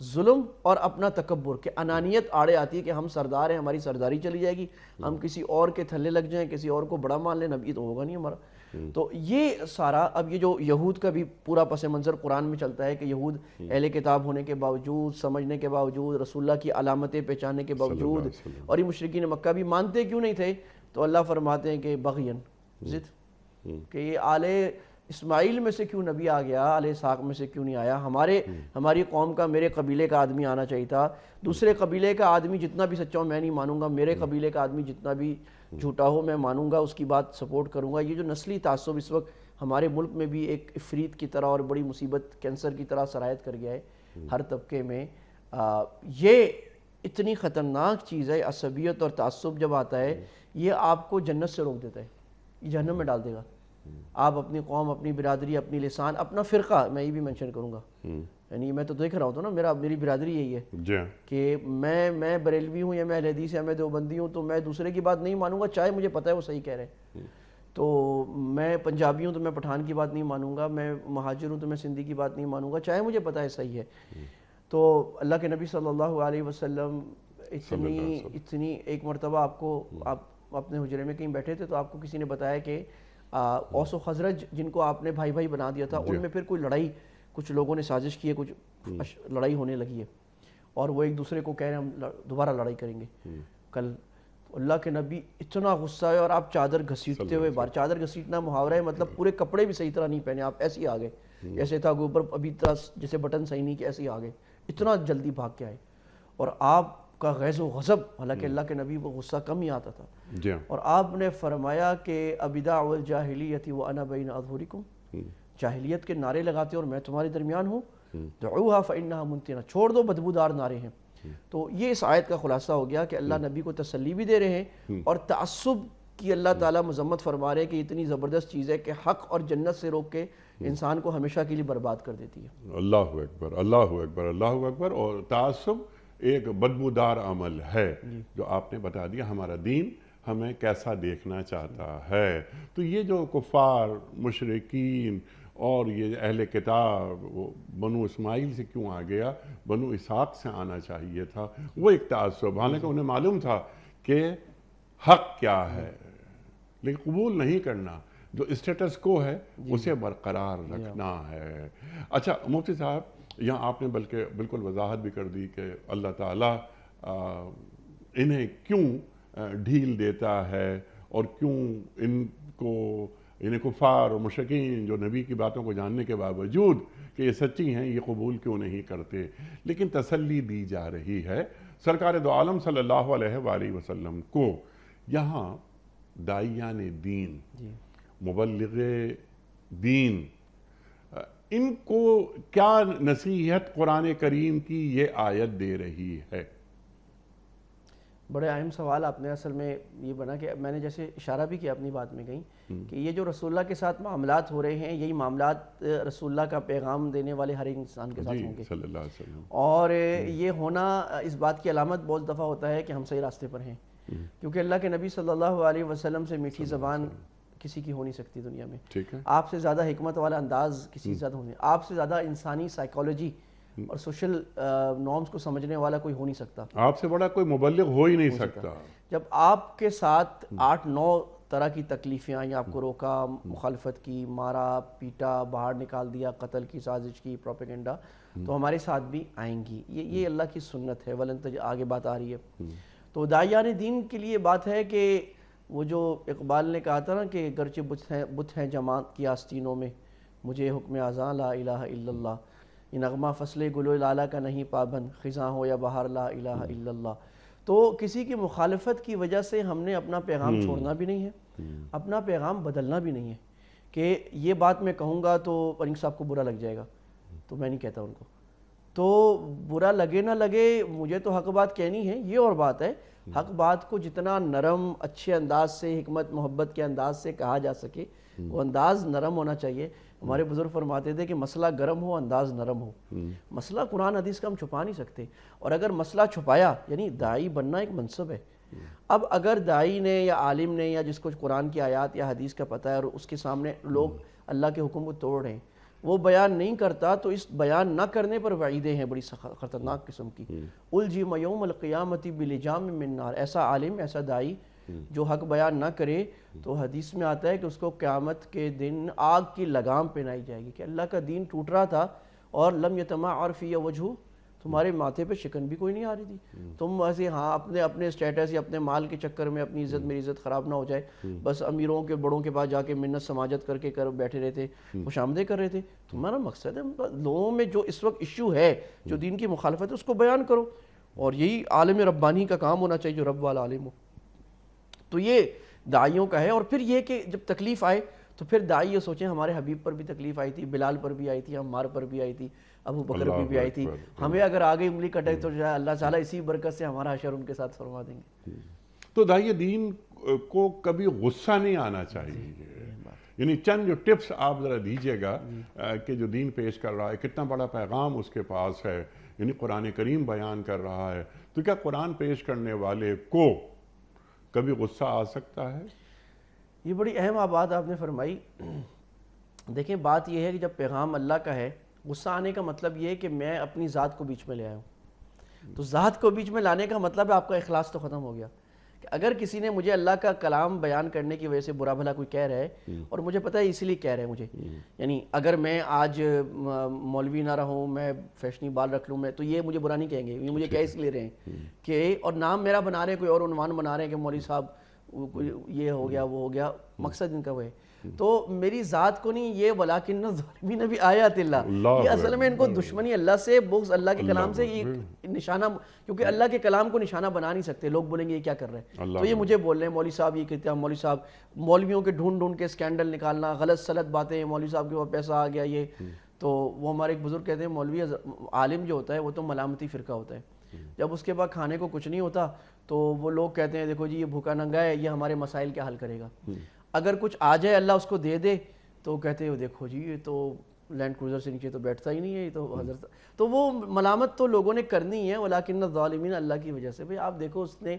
ظلم اور اپنا تکبر، کہ انانیت آڑے آتی ہے کہ ہم سردار ہیں، ہماری سرداری چلی جائے گی، ہم کسی اور کے تھلے لگ جائیں، کسی اور کو بڑا مان لیں، نبی تو ہوگا نہیں ہمارا. تو یہ سارا اب یہ جو یہود کا بھی پورا پس منظر قرآن میں چلتا ہے کہ یہود اہل کتاب ہونے کے باوجود، سمجھنے کے باوجود، رسول اللہ کی علامتیں پہچاننے کے باوجود، اور یہ مشرکین مکہ بھی مانتے کیوں نہیں تھے؟ تو اللہ فرماتے ہیں کہ بغین، ضد، کہ یہ آل اسماعیل میں سے کیوں نبی آ گیا، آل اسحاق میں سے کیوں نہیں آیا؟ ہماری قوم کا، میرے قبیلے کا آدمی آنا چاہیے تھا. دوسرے قبیلے کا آدمی جتنا بھی سچا ہو میں نہیں مانوں گا، میرے قبیلے کا آدمی جتنا بھی جھوٹا ہو میں مانوں گا، اس کی بات سپورٹ کروں گا. یہ جو نسلی تعصب اس وقت ہمارے ملک میں بھی ایک افریت کی طرح اور بڑی مصیبت کینسر کی طرح سرایت کر گیا ہے ہر طبقے میں. یہ اتنی خطرناک چیز ہے. عصبیت اور تعصب جب آتا ہے یہ آپ کو جنت سے روک دیتا ہے، یہ جہنم میں ڈال دے گا. آپ اپنی قوم، اپنی برادری، اپنی لسان، اپنا فرقہ، میں یہ بھی منشن کروں گا. یعنی میں تو دیکھ رہا ہوں نا، میری برادری یہی ہے کہ میں بریلوی ہوں یا میں اہل حدیث یا میں دیوبندی ہوں، تو میں دوسرے کی بات نہیں مانوں گا چاہے مجھے پتہ ہے وہ صحیح کہہ رہے ہیں. تو میں پنجابی ہوں تو میں پٹھان کی بات نہیں مانوں گا، میں مہاجر ہوں تو میں سندھی کی بات نہیں مانوں گا چاہے مجھے پتہ ہے صحیح ہے. تو اللہ کے نبی صلی اللہ علیہ وسلم اتنی ایک مرتبہ آپ اپنے حجرے میں کہیں بیٹھے تھے تو آپ کو کسی نے بتایا کہ اوس و خزرج جن کو آپ نے بھائی بھائی بنا دیا تھا، ان میں پھر کوئی لڑائی، کچھ لوگوں نے سازش کی ہے، کچھ لڑائی ہونے لگی ہے، اور وہ ایک دوسرے کو کہہ رہے ہیں ہم دوبارہ لڑائی کریں گے کل. اللہ کے نبی اتنا غصہ ہے اور آپ چادر گھسیٹتے ہوئے باہر. چادر گھسیٹنا محاورہ ہے، مطلب پورے کپڑے بھی صحیح طرح نہیں پہنے، آپ ایسے ہی آ گئے، ایسے تھا کہ اوپر ابھی طرح جیسے بٹن صحیح نہیں کہ ایسے ہی آ گئے، اتنا جلدی بھاگ کے آئے. اور آپ کا غیظ و غضب، حالانکہ اللہ کے نبی کو غصہ کم ہی آتا تھا، اور آپ نے فرمایا کہ ابداع الجاہلیت وانا بین اظہرکم، جاہلیت کے نعرے لگاتے اور میں تمہارے درمیان ہوں، دعوها فانها منتنہ، چھوڑ دو بدبودار نعرے ہیں. تو یہ اس آیت کا خلاصہ ہو گیا کہ اللہ نبی کو تسلی بھی دے رہے ہیں اور تعصب کی اللہ تعالیٰ مذمت فرما رہے ہیں کہ اتنی زبردست چیز ہے کہ حق اور جنت سے روک کے انسان کو ہمیشہ کے لیے برباد کر دیتی ہے. اللہ اکبر، اللہ اکبر، اللہ اکبر. اور تعصب ایک بدبودار عمل ہے جو آپ نے بتا دیا ہمارا دین ہمیں کیسا دیکھنا چاہتا ہے. تو یہ جو کفار، مشرکین اور یہ اہل کتاب بنو اسماعیل سے کیوں آ گیا، بنو اسحاق سے آنا چاہیے تھا، وہ ایک تعصب، حالانکہ انہیں معلوم تھا کہ حق کیا ہے لیکن قبول نہیں کرنا، جو اسٹیٹس کو ہے اسے برقرار رکھنا ہے. اچھا مفتی صاحب، یہاں آپ نے بلکہ بالکل وضاحت بھی کر دی کہ اللہ تعالیٰ انہیں کیوں ڈھیل دیتا ہے اور کیوں ان کو یعنی کفار اور مشرکین جو نبی کی باتوں کو جاننے کے باوجود کہ یہ سچی ہیں یہ قبول کیوں نہیں کرتے؟ لیکن تسلی دی جا رہی ہے سرکار دو عالم صلی اللہ علیہ وآلہ وسلم کو یہاں داعیان دین، مبلغ دین، ان کو کیا نصیحت قرآن کریم کی یہ آیت دے رہی ہے؟ بڑے اہم سوال آپ نے اصل میں یہ بنا کہ میں نے جیسے اشارہ بھی کیا اپنی بات میں کہیں کہ یہ جو رسول اللہ کے ساتھ معاملات ہو رہے ہیں یہی معاملات رسول اللہ کا پیغام دینے والے ہر ایک انسان کے ساتھ ہوں گے صلی اللہ علیہ وسلم، اور یہ ہونا اس بات کی علامت بہت دفعہ ہوتا ہے کہ ہم صحیح راستے پر ہیں، کیونکہ اللہ کے نبی صلی اللہ علیہ وسلم سے میٹھی زبان کسی کی ہو نہیں سکتی دنیا میں، ٹھیک ہے، آپ سے زیادہ حکمت والا انداز کسی سے زیادہ ہونے، آپ سے زیادہ انسانی سائیکالوجی اور سوشل نارمز کو سمجھنے والا کوئی ہو نہیں سکتا، آپ سے بڑا کوئی مبلغ ہو ہی نہیں سکتا۔ جب آپ کے ساتھ 8-9 طرح کی تکلیفیں آئیں، آپ کو روکا، مخالفت کی، مارا پیٹا، باہر نکال دیا، قتل کی سازش کی، پروپیگنڈا، تو ہمارے ساتھ بھی آئیں گی، یہ اللہ کی سنت ہے، ولن آگے بات آ رہی ہے۔ تو داعیان دین کے لیے بات ہے کہ وہ جو اقبال نے کہا تھا نا کہ گرچہ بت ہیں جماعت کی آستینوں میں، مجھے حکم اذاں لا الہ الا اللہ، یہ نغمہ فصل گل لالا کا نہیں پابند، خزاں ہو یا بہار لا الہ الا اللہ۔ تو کسی کی مخالفت کی وجہ سے ہم نے اپنا پیغام چھوڑنا بھی نہیں ہے، اپنا پیغام بدلنا بھی نہیں ہے کہ یہ بات میں کہوں گا تو پرنگ صاحب کو برا لگ جائے گا تو میں نہیں کہتا ان کو، تو برا لگے نہ لگے مجھے تو حق بات کہنی ہے، یہ اور بات ہے۔ حق بات کو جتنا نرم اچھے انداز سے، حکمت محبت کے انداز سے کہا جا سکے، وہ انداز نرم ہونا چاہیے۔ ہمارے بزرگ فرماتے تھے کہ مسئلہ گرم ہو انداز نرم ہو، مسئلہ قرآن حدیث کا ہم چھپا نہیں سکتے، اور اگر مسئلہ چھپایا یعنی داعی بننا ایک منصب ہے، اب اگر داعی نے یا عالم نے یا جس کو قرآن کی آیات یا حدیث کا پتہ ہے اور اس کے سامنے لوگ اللہ کے حکم کو توڑ رہے ہیں، وہ بیان نہیں کرتا تو اس بیان نہ کرنے پر وعیدیں ہیں بڑی خطرناک قسم کی۔ الجم یوم القیامت بلجام من نار، ایسا عالم ایسا داعی جو حق بیان نہ کرے تو حدیث میں آتا ہے کہ اس کو قیامت کے دن آگ کی لگام پہنائی جائے گی کہ اللہ کا دین ٹوٹ رہا تھا اور لم یتمعر فی وجہ، تمہارے ماتھے پہ شکن بھی کوئی نہیں آ رہی تھی، تم ایسے ہاں اپنے اسٹیٹس یا اپنے مال کے چکر میں اپنی عزت میری عزت خراب نہ ہو جائے، بس امیروں کے بڑوں کے پاس جا کے منت سماجت کر کے بیٹھے رہے تھے، خوش آمدید کر رہے تھے۔ تمہارا مقصد ہے لوگوں میں جو اس وقت ایشو ہے، جو دین کی مخالفت ہے، اس کو بیان کرو، اور یہی عالم ربانی کا کام ہونا چاہیے جو رب والا عالم ہو۔ تو یہ داعیوں کا ہے، اور پھر یہ کہ جب تکلیف آئے تو پھر داعی یہ سوچیں ہمارے حبیب پر بھی تکلیف آئی تھی، بلال پر بھی آئی تھی، عمار پر بھی آئی تھی، ابو بکر بھی آئی تھی، ہمیں اگر آگے انگلی کٹے تو جائے اللہ تعالیٰ اسی برکت سے ہمارا حشر ان کے ساتھ فرما دیں گے۔ تو داعی دین کو کبھی غصہ نہیں آنا چاہیے، یعنی چند جو ٹپس آپ ذرا دیجئے گا کہ جو دین پیش کر رہا ہے کتنا بڑا پیغام اس کے پاس ہے، یعنی قرآن کریم بیان کر رہا ہے، تو کیا قرآن پیش کرنے والے کو کبھی غصہ آ سکتا ہے؟ یہ بڑی اہم بات آپ نے فرمائی۔ دیکھیں بات یہ ہے کہ جب پیغام اللہ کا ہے، غصہ آنے کا مطلب یہ ہے کہ میں اپنی ذات کو بیچ میں لے آیا ہوں، تو ذات کو بیچ میں لانے کا مطلب ہے آپ کا اخلاص تو ختم ہو گیا۔ کہ اگر کسی نے مجھے اللہ کا کلام بیان کرنے کی وجہ سے برا بھلا کوئی کہہ رہا ہے اور مجھے پتہ ہے اسی لیے کہہ رہے ہیں مجھے، یعنی اگر میں آج مولوی نہ رہوں، میں فیشنی بال رکھ لوں میں، تو یہ مجھے برا نہیں کہیں گے، یہ مجھے کہہ اس لیے رہے ہیں کہ، اور نام میرا بنا رہے ہیں، کوئی اور عنوان بنا رہے ہیں کہ مولوی صاحب یہ ہو گیا وہ ہو گیا، مقصد ان کا وہ ہے۔ تو میری ذات کو نہیں، یہ ولیکن الظالمین بآیات اللہ، یہ اصل میں ان کو دشمنی اللہ سے، بغض اللہ کے کلام سے، یہ نشانہ، کیونکہ اللہ کے کلام کو نشانہ بنا نہیں سکتے، لوگ بولیں گے یہ کیا کر رہے ہیں، تو یہ مجھے بول رہے ہیں مولوی صاحب یہ کہتے ہیں، مولوی صاحب مولویوں کے ڈھونڈ کے اسکینڈل نکالنا، غلط سلط باتیں، مولوی صاحب کے پاس پیسہ آ گیا یہ، تو وہ ہمارے ایک بزرگ کہتے ہیں مولوی عالم جو ہوتا ہے وہ تو ملامتی فرقہ ہوتا ہے، جب اس کے بعد کھانے کو کچھ نہیں ہوتا تو وہ لوگ کہتے ہیں دیکھو جی یہ بھوکا ننگا ہے، یہ ہمارے مسائل کیا حل کرے گا، اگر کچھ آ جائے اللہ اس کو دے دے تو کہتے ہیں دیکھو جی یہ تو لینڈ کروزر سے نیچے تو بیٹھتا ہی نہیں ہے، یہ تو حضرت، تو وہ ملامت تو لوگوں نے کرنی ہے، ولیکن الظالمین اللہ کی وجہ سے، بھئی آپ دیکھو اس نے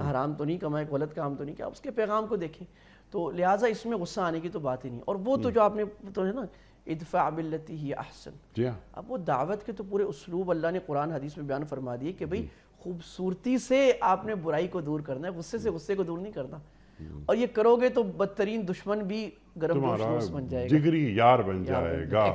حرام تو نہیں کمایا، غلط کام تو نہیں کیا، اس کے پیغام کو دیکھیں، تو لہٰذا اس میں غصہ آنے کی تو بات ہی نہیں، اور وہ تو جو آپ نے تو ہے نا ادفع بالتی ہی احسن، اب وہ دعوت کے تو پورے اسلوب اللہ نے قرآن حدیث میں بیان فرما دیے کہ بھئی خوبصورتی سے آپ نے برائی کو دور کرنا ہے، غصے سے غصے کو دور نہیں کرنا، اور یہ کرو گے تو بدترین دشمن بھی گرم جوش دوست بن جائے گا، جگری یار بن جائے گا۔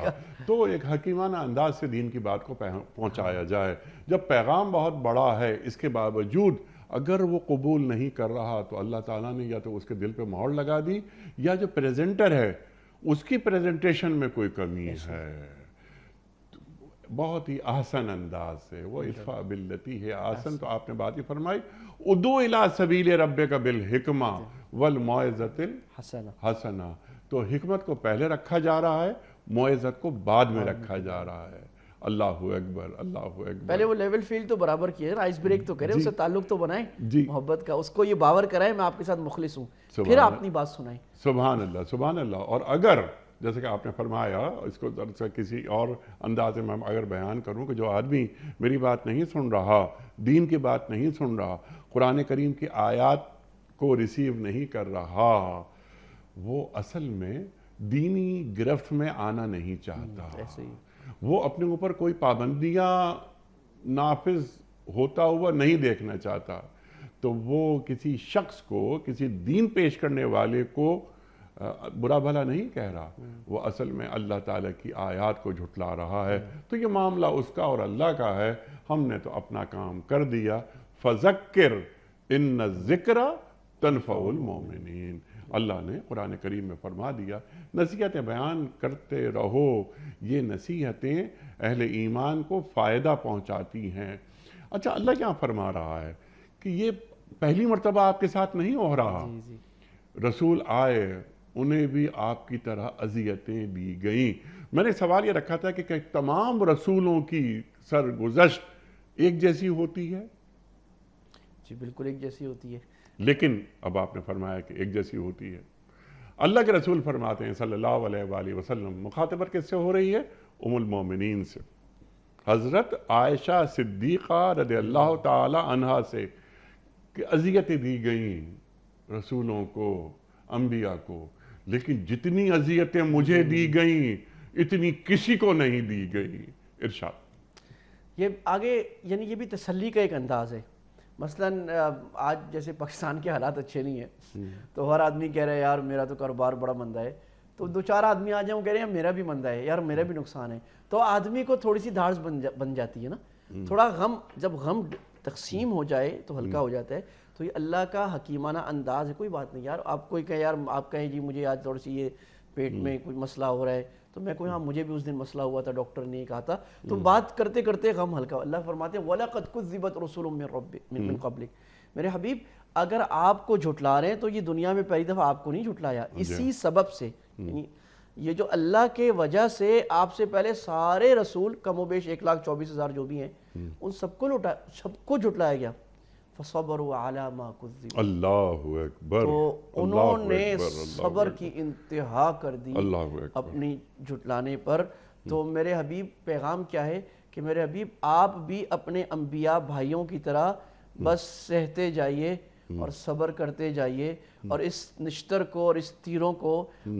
تو ایک حکیمانہ انداز سے دین کی بات کو پہنچایا جائے، جب پیغام بہت بڑا ہے اس کے باوجود اگر وہ قبول نہیں کر رہا تو اللہ تعالیٰ نے یا تو اس کے دل پہ مہر لگا دی یا جو پریزنٹر ہے اس کی پریزنٹیشن میں کوئی کمی ہے. بہت ہی آسن انداز سے وہ ادفع باللتی ہے آسن. تو آپ نے بات ہی فرمائی ادعو الی سبیل ربک بالحکمہ والموعظۃ الحسنہ. تو حکمت کو پہلے رکھا جا رہا ہے, موعظت کو بعد میں رکھا جا رہا ہے. اللہ اکبر اللہ اکبر. پہلے وہ لیول فیلڈ تو برابر کیے, آئس بریک تو کرے, اس سے تعلق تو بنائیں محبت کا, اس کو یہ باور کرائے میں آپ کے ساتھ مخلص ہوں, پھر آپ اپنی بات سنائیں. سبحان اللہ سبحان اللہ. اور اگر جیسے کہ آپ نے فرمایا, اس کو ذرا کسی اور اندازے میں اگر بیان کروں کہ جو آدمی میری بات نہیں سن رہا, دین کی بات نہیں سن رہا, قرآن کریم کی آیات کو ریسیو نہیں کر رہا, وہ اصل میں دینی گرفت میں آنا نہیں چاہتا. وہ اپنے اوپر کوئی پابندیاں نافذ ہوتا ہوا نہیں دیکھنا چاہتا. تو وہ کسی شخص کو, کسی دین پیش کرنے والے کو برا بھلا نہیں کہہ رہا, وہ اصل میں اللہ تعالیٰ کی آیات کو جھٹلا رہا ہے. تو یہ معاملہ اس کا اور اللہ کا ہے. ہم نے تو اپنا کام کر دیا. فذکر ان الذکر تنفع المؤمنین. اللہ نے قرآن کریم میں فرما دیا نصیحتیں بیان کرتے رہو, یہ نصیحتیں اہل ایمان کو فائدہ پہنچاتی ہیں. اچھا, اللہ کیا فرما رہا ہے کہ یہ پہلی مرتبہ آپ کے ساتھ نہیں ہو رہا. رسول آئے, انہیں بھی آپ کی طرح اذیتیں دی گئیں. میں نے سوال یہ رکھا تھا کہ تمام رسولوں کی سرگزشت ایک جیسی ہوتی ہے؟ جی بالکل ایک جیسی ہوتی ہے, لیکن اب آپ نے فرمایا کہ ایک جیسی ہوتی ہے. اللہ کے رسول فرماتے ہیں صلی اللہ علیہ وآلہ وسلم, مخاطبت کس سے ہو رہی ہے؟ ام المومنین سے, حضرت عائشہ صدیقہ رضی اللہ تعالی عنہا سے, کہ اذیتیں دی گئیں رسولوں کو, انبیاء کو, لیکن جتنی اذیتیں مجھے دی گئیں اتنی کسی کو نہیں دی گئی. ارشاد. یہ آگے یعنی یہ بھی تسلی کا ایک انداز ہے. مثلاً آج جیسے پاکستان کے حالات اچھے نہیں ہیں, تو ہر آدمی کہہ رہا ہے یار میرا تو کاروبار بڑا مندہ ہے, تو دو چار آدمی آ جائیں وہ کہہ رہے ہیں میرا بھی مندہ ہے, یار میرا بھی نقصان ہے. تو آدمی کو تھوڑی سی دھاڑس بن جاتی ہے نا, تھوڑا غم, جب غم تقسیم ہو جائے تو ہلکا ہو جاتا ہے. تو یہ اللہ کا حکیمانہ انداز ہے. کوئی بات نہیں یار, آپ کوئی کہے یار, آپ کہیں جی مجھے آج تھوڑی سی یہ پیٹ میں کوئی مسئلہ ہو رہا ہے, تو میں کوئی ہاں مجھے بھی اس دن مسئلہ ہوا تھا, ڈاکٹر نے کہا تھا, تو بات کرتے کرتے غم ہلکا. اللہ فرماتے ہیں وَلَقَدْ كُذِّبَتْ رُسُلٌ مِّن رَبِّكَ مِن قَبْلِكَ. میرے حبیب اگر آپ کو جھٹلا رہے ہیں تو یہ دنیا میں پہلی دفعہ آپ کو نہیں جھٹلایا, اسی سبب سے, یعنی یہ جو اللہ کے وجہ سے آپ سے پہلے سارے رسول کم و بیش 1,24,000 جو بھی ہیں ان سب کو جھٹلایا گیا. فَصَبَرُوا عَلَى مَا كُذِّبُوا. اللہ اکبر. تو انہوں نے صبر کی انتہا کر دی اپنی جھٹلانے پر. تو میرے حبیب پیغام کیا ہے کہ میرے حبیب آپ بھی اپنے انبیاء بھائیوں کی طرح بس سہتے جائیے اور صبر کرتے جائیے, اور اس نشتر کو اور اس تیروں کو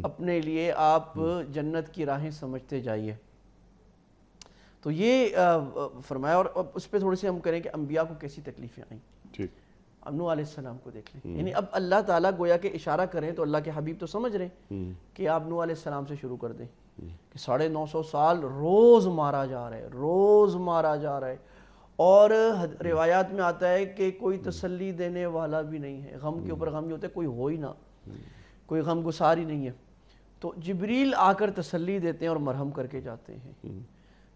اپنے لیے آپ جنت کی راہیں سمجھتے جائیے. تو یہ فرمایا. اور اس پہ تھوڑی سی ہم کریں کہ انبیاء کو کیسی تکلیفیں آئیں. نوح علیہ السلام کو دیکھ لیں, یعنی اب اللہ تعالیٰ گویا کہ اشارہ کریں تو اللہ کے حبیب تو سمجھ رہے ہیں کہ آپ نوح علیہ السلام سے شروع کر دیں کہ 950 سال روز مارا جا رہا ہے, روز مارا جا رہا ہے, اور روایات میں آتا ہے کہ کوئی تسلی دینے والا بھی نہیں ہے. غم کے اوپر غم یہ ہوتا ہے, کوئی ہو ہی نہ, کوئی غم گسار ہی نہیں ہے. تو جبریل آ کر تسلی دیتے ہیں اور مرہم کر کے جاتے ہیں.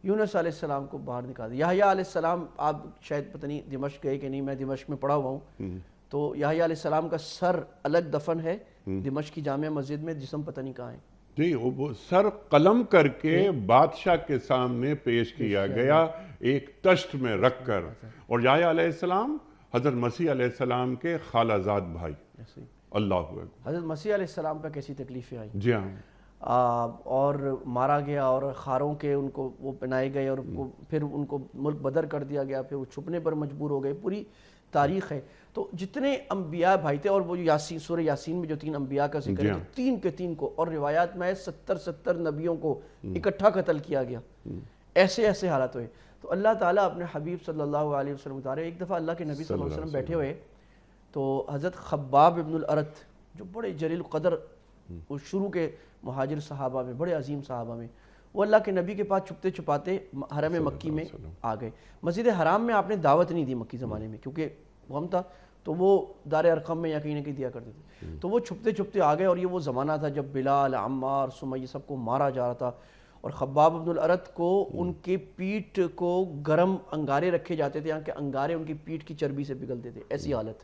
یونس علیہ السلام کو باہر نکال دیا. یحییٰ علیہ السلام, آپ شاید پتہ نہیں دمشق گئے کہ نہیں, میں دمشق میں پڑھا ہوا ہوں, تو یحییٰ علیہ السلام کا سر الگ دفن ہے دمشق کی جامع مسجد میں, جسم پتہ نہیں کہاں ہے. جی, وہ سر قلم کر کے بادشاہ کے سامنے پیش کیا گیا ایک تشت میں رکھ کر. اور یحییٰ علیہ السلام حضرت مسیح علیہ السلام کے خالہ زاد بھائی. اللہ اکبر. حضرت مسیح علیہ السلام پہ کیسی تکلیفیں آئیں. جی ہاں. اور مارا گیا, اور خاروں کے ان کو وہ پہنائے گئے, اور پھر ان کو ملک بدر کر دیا گیا, پھر وہ چھپنے پر مجبور ہو گئے. پوری تاریخ ہے. تو جتنے انبیاء بھائی تھے, اور وہ یاسین, سورہ یاسین میں جو 3 انبیاء کا ذکر ہے, تو 3 کے 3 کو, اور روایات میں 70 نبیوں کو اکٹھا قتل کیا گیا. ایسے ایسے حالات ہوئے. تو اللہ تعالیٰ اپنے حبیب صلی اللہ علیہ وسلم بتا رہے. ایک دفعہ اللہ کے نبی صلی اللہ علیہ وسلم بیٹھے ہوئے, تو حضرت خباب ابن الارت جو بڑے جلیل قدر, وہ شروع کے مہاجر صحابہ میں, بڑے عظیم صحابہ میں, وہ اللہ کے نبی کے پاس چھپتے چھپاتے حرم مکی میں آ گئے. مسجد حرام میں آپ نے دعوت نہیں دی مکی زمانے میں, کیونکہ غم تھا تو وہ دار ارقم میں یا کہیں نہ کہیں دیا کرتے تھے. تو وہ چھپتے چھپتے آ گئے, اور یہ وہ زمانہ تھا جب بلال, عمار, سمیہ سب کو مارا جا رہا تھا, اور خباب بن الارت کو ان کی پیٹھ کو گرم انگارے رکھے جاتے تھے, یہاں کے انگارے ان کی پیٹھ کی چربی سے پگھلتے تھے, ایسی حالت.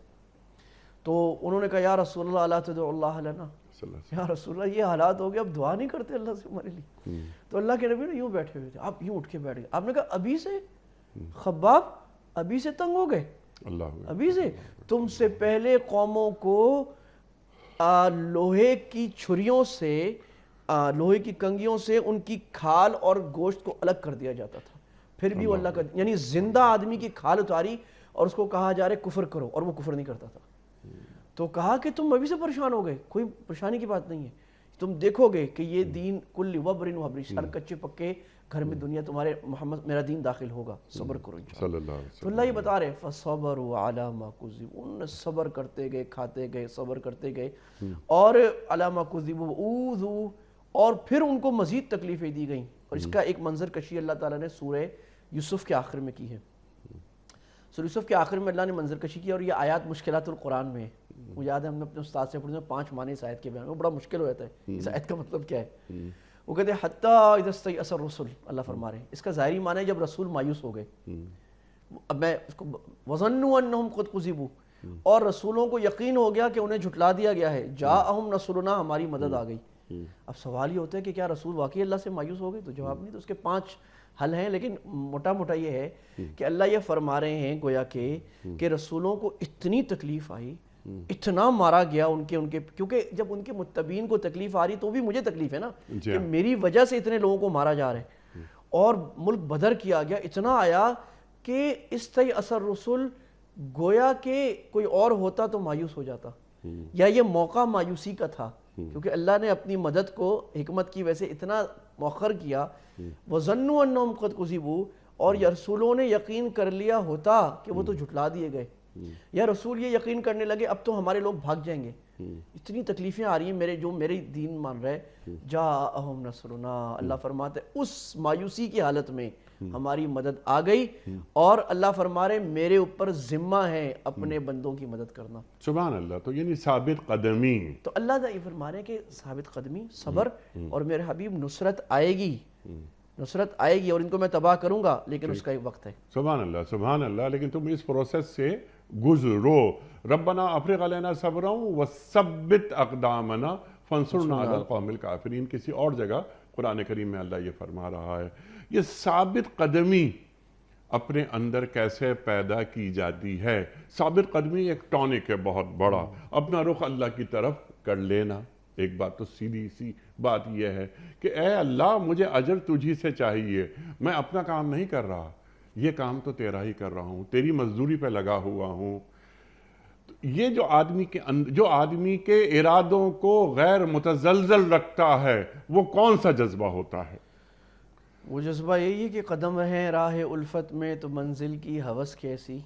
تو انہوں نے کہا یا رسول اللہ لا تدعو اللہ لنا, یا رسول اللہ یہ حالات ہو گئے, اب دعا نہیں کرتے اللہ سے ہمارے لیے. تو اللہ کے نبی نے یوں بیٹھے ہوئے تھے, آپ یوں اٹھ کے بیٹھ گئے, آپ نے کہا ابھی سے خباب ابھی سے تنگ ہو گئے, ابھی سے؟ تم سے پہلے قوموں کو لوہے کی چھریوں سے, لوہے کی کنگھیوں سے ان کی کھال اور گوشت کو الگ کر دیا جاتا تھا, پھر بھی وہ اللہ کا, یعنی زندہ آدمی کی کھال اتاری اور اس کو کہا جا رہا ہے کفر کرو, اور وہ کفر نہیں کرتا تھا. تو کہا کہ تم ابھی سے پریشان ہو گئے, کوئی پریشانی کی بات نہیں ہے, تم دیکھو گے کہ یہ دین کل وبرن وحبری, سر کچے پکے گھر میں دنیا تمہارے محمد میرا دین داخل ہوگا, صبر کرو انشاءاللہ. تو اللہ یہ بتا رہے فَصَبَرُوا عَلَى مَا كُذِبُوا, انہوں نے صبر کرتے گئے, کھاتے گئے, صبر کرتے گئے, اور عَلَى مَا كُذِبُوا وَأُوذُوا, اور پھر ان کو مزید تکلیفیں دی گئیں. اور اس کا ایک منظر کشی اللہ تعالیٰ نے سورہ یوسف کے آخر میں کی ہے. سورہ یوسف کے آخر میں اللہ نے منظر کشی کی, اور یہ آیات مشکلات القرآن میں ہے. مجھے یاد ہے ہم نے اپنے استاد سے پڑھنے 5 معنی اس آیت کے بیان میں, وہ بڑا مشکل ہو جاتا ہے اس آیت کا مطلب کیا ہے. وہ کہتے ہیں حتیٰ اذا استیأس الرسل, اللہ فرما رہے ہیں اس کا ظاہری معنی ہے جب رسول مایوس ہو گئے. اب میں اس کو وظنوا انہم قد کذبوا, اور رسولوں کو یقین ہو گیا کہ انہیں جھٹلا دیا گیا ہے, جاءہم نصرنا, ہماری مدد آ گئی. اب سوال یہ ہوتا ہے کہ کیا رسول واقعی اللہ سے مایوس ہو گئے؟ تو جواب نہیں. تو اس کے 5 حل ہیں, لیکن موٹا موٹا یہ ہے کہ اللہ یہ فرما رہے ہیں گویا کہ رسولوں کو اتنی تکلیف آئی, اتنا مارا گیا ان کے کیونکہ جب ان کے متبعین کو تکلیف آ رہی تو بھی مجھے تکلیف ہے نا, کہ میری وجہ سے اتنے لوگوں کو مارا جا رہا ہے. اور ملک بدر کیا گیا, اتنا آیا کہ استیأس الرسل, گویا کہ کوئی اور ہوتا تو مایوس ہو جاتا, یا یہ موقع مایوسی کا تھا, کیونکہ اللہ نے اپنی مدد کو حکمت کی وجہ سے اتنا مؤخر کیا. وَظَنُّوا أَنَّهُمْ قَدْ كُذِبُوا, اور رسولوں نے یقین کر لیا ہوتا کہ وہ تو جھٹلا دیے گئے, یا رسول یہ یقین کرنے لگے اب تو ہمارے لوگ بھاگ جائیں گے, اتنی تکلیفیں آ رہی ہیں جو میرے دین مان رہے. جاءہم نصرنا, اللہ فرماتے اس مایوسی کی حالت میں ہماری مدد آ گئی, اور اللہ فرما رہے میرے اوپر ذمہ ہے اپنے بندوں کی مدد کرنا. سبحان اللہ. تو یعنی ثابت قدمی, تو اللہ یہ فرما رہے ہیں کہ ثابت قدمی, صبر, اور میرے حبیب نصرت آئے گی, نصرت آئے گی, اور ان کو میں تباہ کروں گا, لیکن اس کا ایک وقت ہے. سبحان اللہ, سبحان اللہ. لیکن تم اس پروسیس سے گزرو. ربنا افرغ علینا صبرا وثبت اقدامنا فانصرنا علی القوم الکافرین. کسی اور جگہ قرآن کریم میں اللہ یہ فرما رہا ہے. یہ ثابت قدمی اپنے اندر کیسے پیدا کی جاتی ہے؟ ثابت قدمی ایک ٹونک ہے بہت بڑا, اپنا رخ اللہ کی طرف کر لینا. ایک بات تو سیدھی سی بات یہ ہے کہ اے اللہ مجھے اجر تجھی سے چاہیے, میں اپنا کام نہیں کر رہا, یہ کام تو تیرا ہی کر رہا ہوں, تیری مزدوری پہ لگا ہوا ہوں. یہ جو آدمی کے ارادوں کو غیر متزلزل رکھتا ہے وہ کون سا جذبہ ہوتا ہے؟ وہ جذبہ یہی ہے کہ قدم رہیں راہ الفت میں تو منزل کی ہوس کیسی,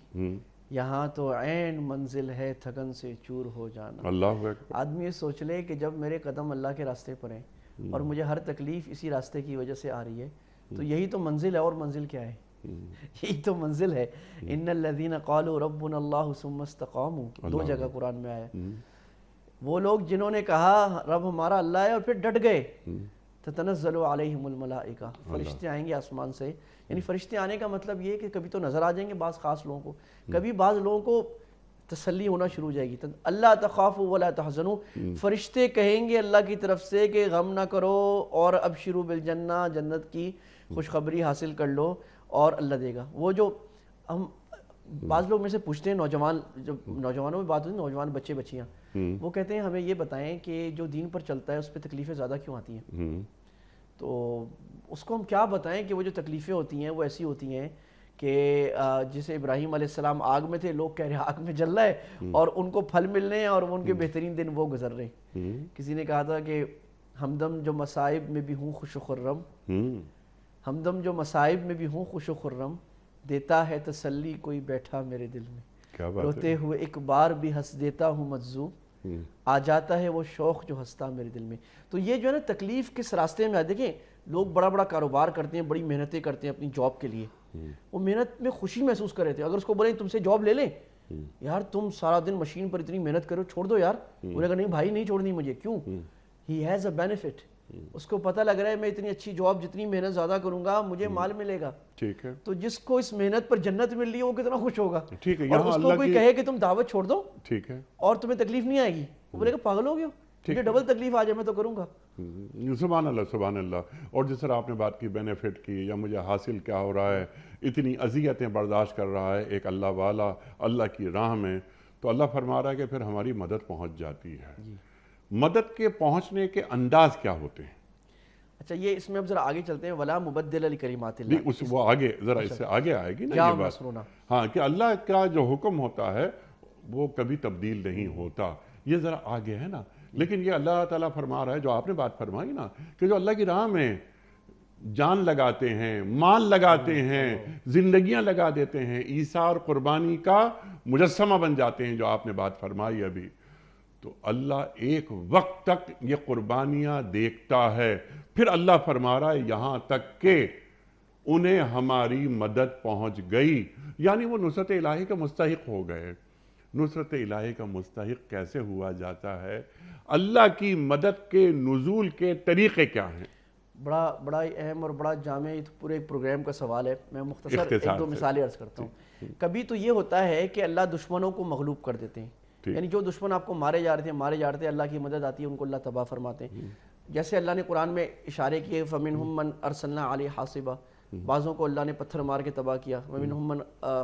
یہاں تو عین منزل ہے تھکن سے چور ہو جانا. اللہ اکبر. آدمی یہ سوچ لے کہ جب میرے قدم اللہ کے راستے پر ہیں اور مجھے ہر تکلیف اسی راستے کی وجہ سے آ رہی ہے, تو یہی تو منزل ہے. اور منزل کیا ہے؟ یہی تو منزل ہے. ان الذین قالوا ربنا اللہ ثم استقاموا, 2 جگہ قرآن میں آیا. وہ لوگ جنہوں نے کہا رب ہمارا اللہ ہے اور پھر ڈٹ گئے, تتنزل علیہم الملائکہ, فرشتے آئیں گے آسمان سے. یعنی فرشتے آنے کا مطلب یہ کہ کبھی تو نظر آ جائیں گے بعض خاص لوگوں کو, کبھی بعض لوگوں کو تسلی ہونا شروع ہو جائے گی. اللہ تخافوا ولا تحزنوا, فرشتے کہیں گے اللہ کی طرف سے کہ غم نہ کرو اور ابشروا بالجنہ, جنت کی خوشخبری حاصل کر لو, اور اللہ دے گا. وہ جو ہم بعض لوگ میں سے پوچھتے ہیں, نوجوان, جب نوجوانوں میں بات ہوتی ہے, نوجوان بچے بچیاں, وہ کہتے ہیں ہمیں یہ بتائیں کہ جو دین پر چلتا ہے اس پہ تکلیفیں زیادہ کیوں آتی ہیں؟ تو اس کو ہم کیا بتائیں کہ وہ جو تکلیفیں ہوتی ہیں وہ ایسی ہوتی ہیں کہ جسے ابراہیم علیہ السلام آگ میں تھے, لوگ کہہ رہے ہیں آگ میں جل رہا ہے, اور ان کو پھل مل رہے ہیں اور ان کے بہترین دن وہ گزر رہے ہیں. کسی نے کہا تھا کہ ہمدم جو مصائب میں بھی ہوں خوش و خرم, ہمدم جو مصائب میں بھی ہوں خوش و خرم, دیتا ہے تسلی کوئی بیٹھا میرے دل میں, روتے ہوئے ایک بار بھی ہنس دیتا ہوں مجزوم, آ جاتا ہے وہ شوق جو ہنستا میرے دل میں. تو یہ جو ہے نا تکلیف کس راستے میں آ, دیکھیں لوگ بڑا بڑا کاروبار کرتے ہیں, بڑی محنتیں کرتے ہیں اپنی جاب کے لیے, وہ محنت میں خوشی محسوس کر رہے تھے. اگر اس کو بولیں تم سے جاب لے لیں یار تم سارا دن مشین پر اتنی محنت کرو، چھوڑ دو یار. بولے گا نہیں بھائی نہیں چھوڑنی مجھے. کیوں؟ He has a benefit. اس کو پتہ لگ رہا ہے میں اتنی اچھی جاب جتنی محنت زیادہ کروں گا مجھے مال ملے گا. ٹھیک ہے. تو جس کو اس محنت پر جنت مل رہی ہے وہ کتنا خوش ہوگا. ٹھیک ہے. اور اس کو کوئی کہے کہ تم دعوت چھوڑ دو ٹھیک ہے اور تمہیں تکلیف نہیں آئے گی، وہ بولے گا پاگل ہو گئے ہو، مجھے ڈبل تکلیف آ جائے میں تو کروں گا. سبحان اللہ سبحان اللہ. اور جس طرح آپ نے بات کی بینیفٹ کی یا مجھے حاصل کیا ہو رہا ہے، اتنی اذیتیں برداشت کر رہا ہے ایک اللہ والا اللہ کی راہ میں، تو اللہ فرما رہا ہے کہ پھر ہماری مدد پہنچ جاتی ہے. مدد کے پہنچنے کے انداز کیا ہوتے ہیں؟ اچھا یہ اس میں اب ذرا آگے چلتے ہیں. ولا مبدل لکلمات اللہ. نہیں اس وہ آگے ذرا اس سے آگے آئے گی نا یہ بات. ہاں کہ اللہ کا جو حکم ہوتا ہے وہ کبھی تبدیل نہیں ہوتا، یہ ذرا آگے ہے نا. لیکن یہ اللہ تعالیٰ فرما رہا ہے جو آپ نے بات فرمائی نا کہ جو اللہ کی راہ میں جان لگاتے ہیں، مال لگاتے ہیں، زندگیاں لگا دیتے ہیں، ایثار قربانی کا مجسمہ بن جاتے ہیں جو آپ نے بات فرمائی ابھی، تو اللہ ایک وقت تک یہ قربانیاں دیکھتا ہے. پھر اللہ فرما رہا ہے یہاں تک کہ انہیں ہماری مدد پہنچ گئی، یعنی وہ نصرت الہی کا مستحق ہو گئے. نصرت الہی کا مستحق کیسے ہوا جاتا ہے؟ اللہ کی مدد کے نزول کے طریقے کیا ہیں؟ بڑا اہم اور بڑا جامع پورے پروگرام کا سوال ہے. میں مختصر ایک دو مثالیں عرض کرتا ہوں. کبھی تو یہ ہوتا ہے کہ اللہ دشمنوں کو مغلوب کر دیتے ہیں، یعنی جو دشمن آپ کو مارے جا رہے تھے اللہ کی مدد آتی ہے ان کو اللہ تباہ فرماتے ہیں. جیسے اللہ نے قرآن میں اشارے کیے فَمِنْهُمْ مَنْ أَرْسَلْنَا عَلَيْهِ حَاصِبًا، بعضوں کو اللہ نے پتھر مار کے تباہ کیا. وَمِنْهُمْ مَنْ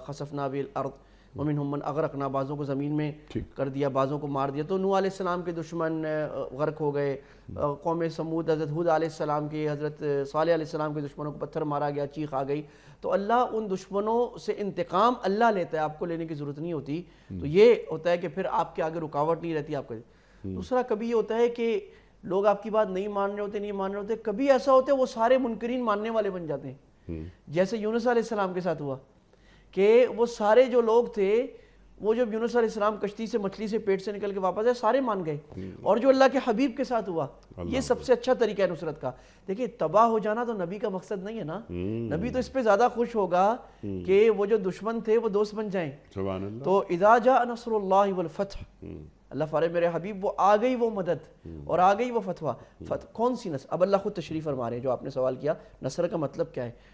خَسَفْنَا بِهِ الْأَرْضِ وَمِنْهُمْ مَنْ أَغْرَقْنَا، بعضوں کو زمین میں کر دیا، بعضوں کو مار دیا. تو نوح علیہ السلام کے دشمن غرق ہو گئے، قوم سمود حضرت ہود علیہ السلام کے، حضرت صالح علیہ السلام کے دشمنوں کو پتھر مارا گیا، چیخ آ گئی. تو اللہ ان دشمنوں سے انتقام اللہ لیتا ہے، آپ کو لینے کی ضرورت نہیں ہوتی. تو یہ ہوتا ہے کہ پھر آپ کے آگے رکاوٹ نہیں رہتی آپ کو. دوسرا کبھی یہ ہوتا ہے کہ لوگ آپ کی بات نہیں مان رہے ہوتے. کبھی ایسا ہوتا ہے وہ سارے منکرین ماننے والے بن جاتے ہیں، جیسے یونس علیہ السلام کے ساتھ ہوا کہ وہ سارے جو لوگ تھے وہ جب یونس علیہ السلام کشتی سے مچھلی سے پیٹ سے نکل کے واپس آئے سارے مان گئے. اور جو اللہ کے حبیب کے ساتھ ہوا یہ سب سے اچھا طریقہ ہے نصرت کا. دیکھیں تباہ ہو جانا تو نبی کا مقصد نہیں ہے نا. نبی تو اس پہ زیادہ خوش ہوگا کہ وہ جو دشمن تھے وہ دوست بن جائیں. تو اذا جاء نصر اللہ والفتح، اللہ فرمائے میرے حبیب وہ آ گئی وہ مدد اور آ گئی وہ فتح. کون سی نصر؟ اب اللہ خود تشریف فرما رہے ہیں. جو آپ نے سوال کیا نصر کا مطلب کیا ہے،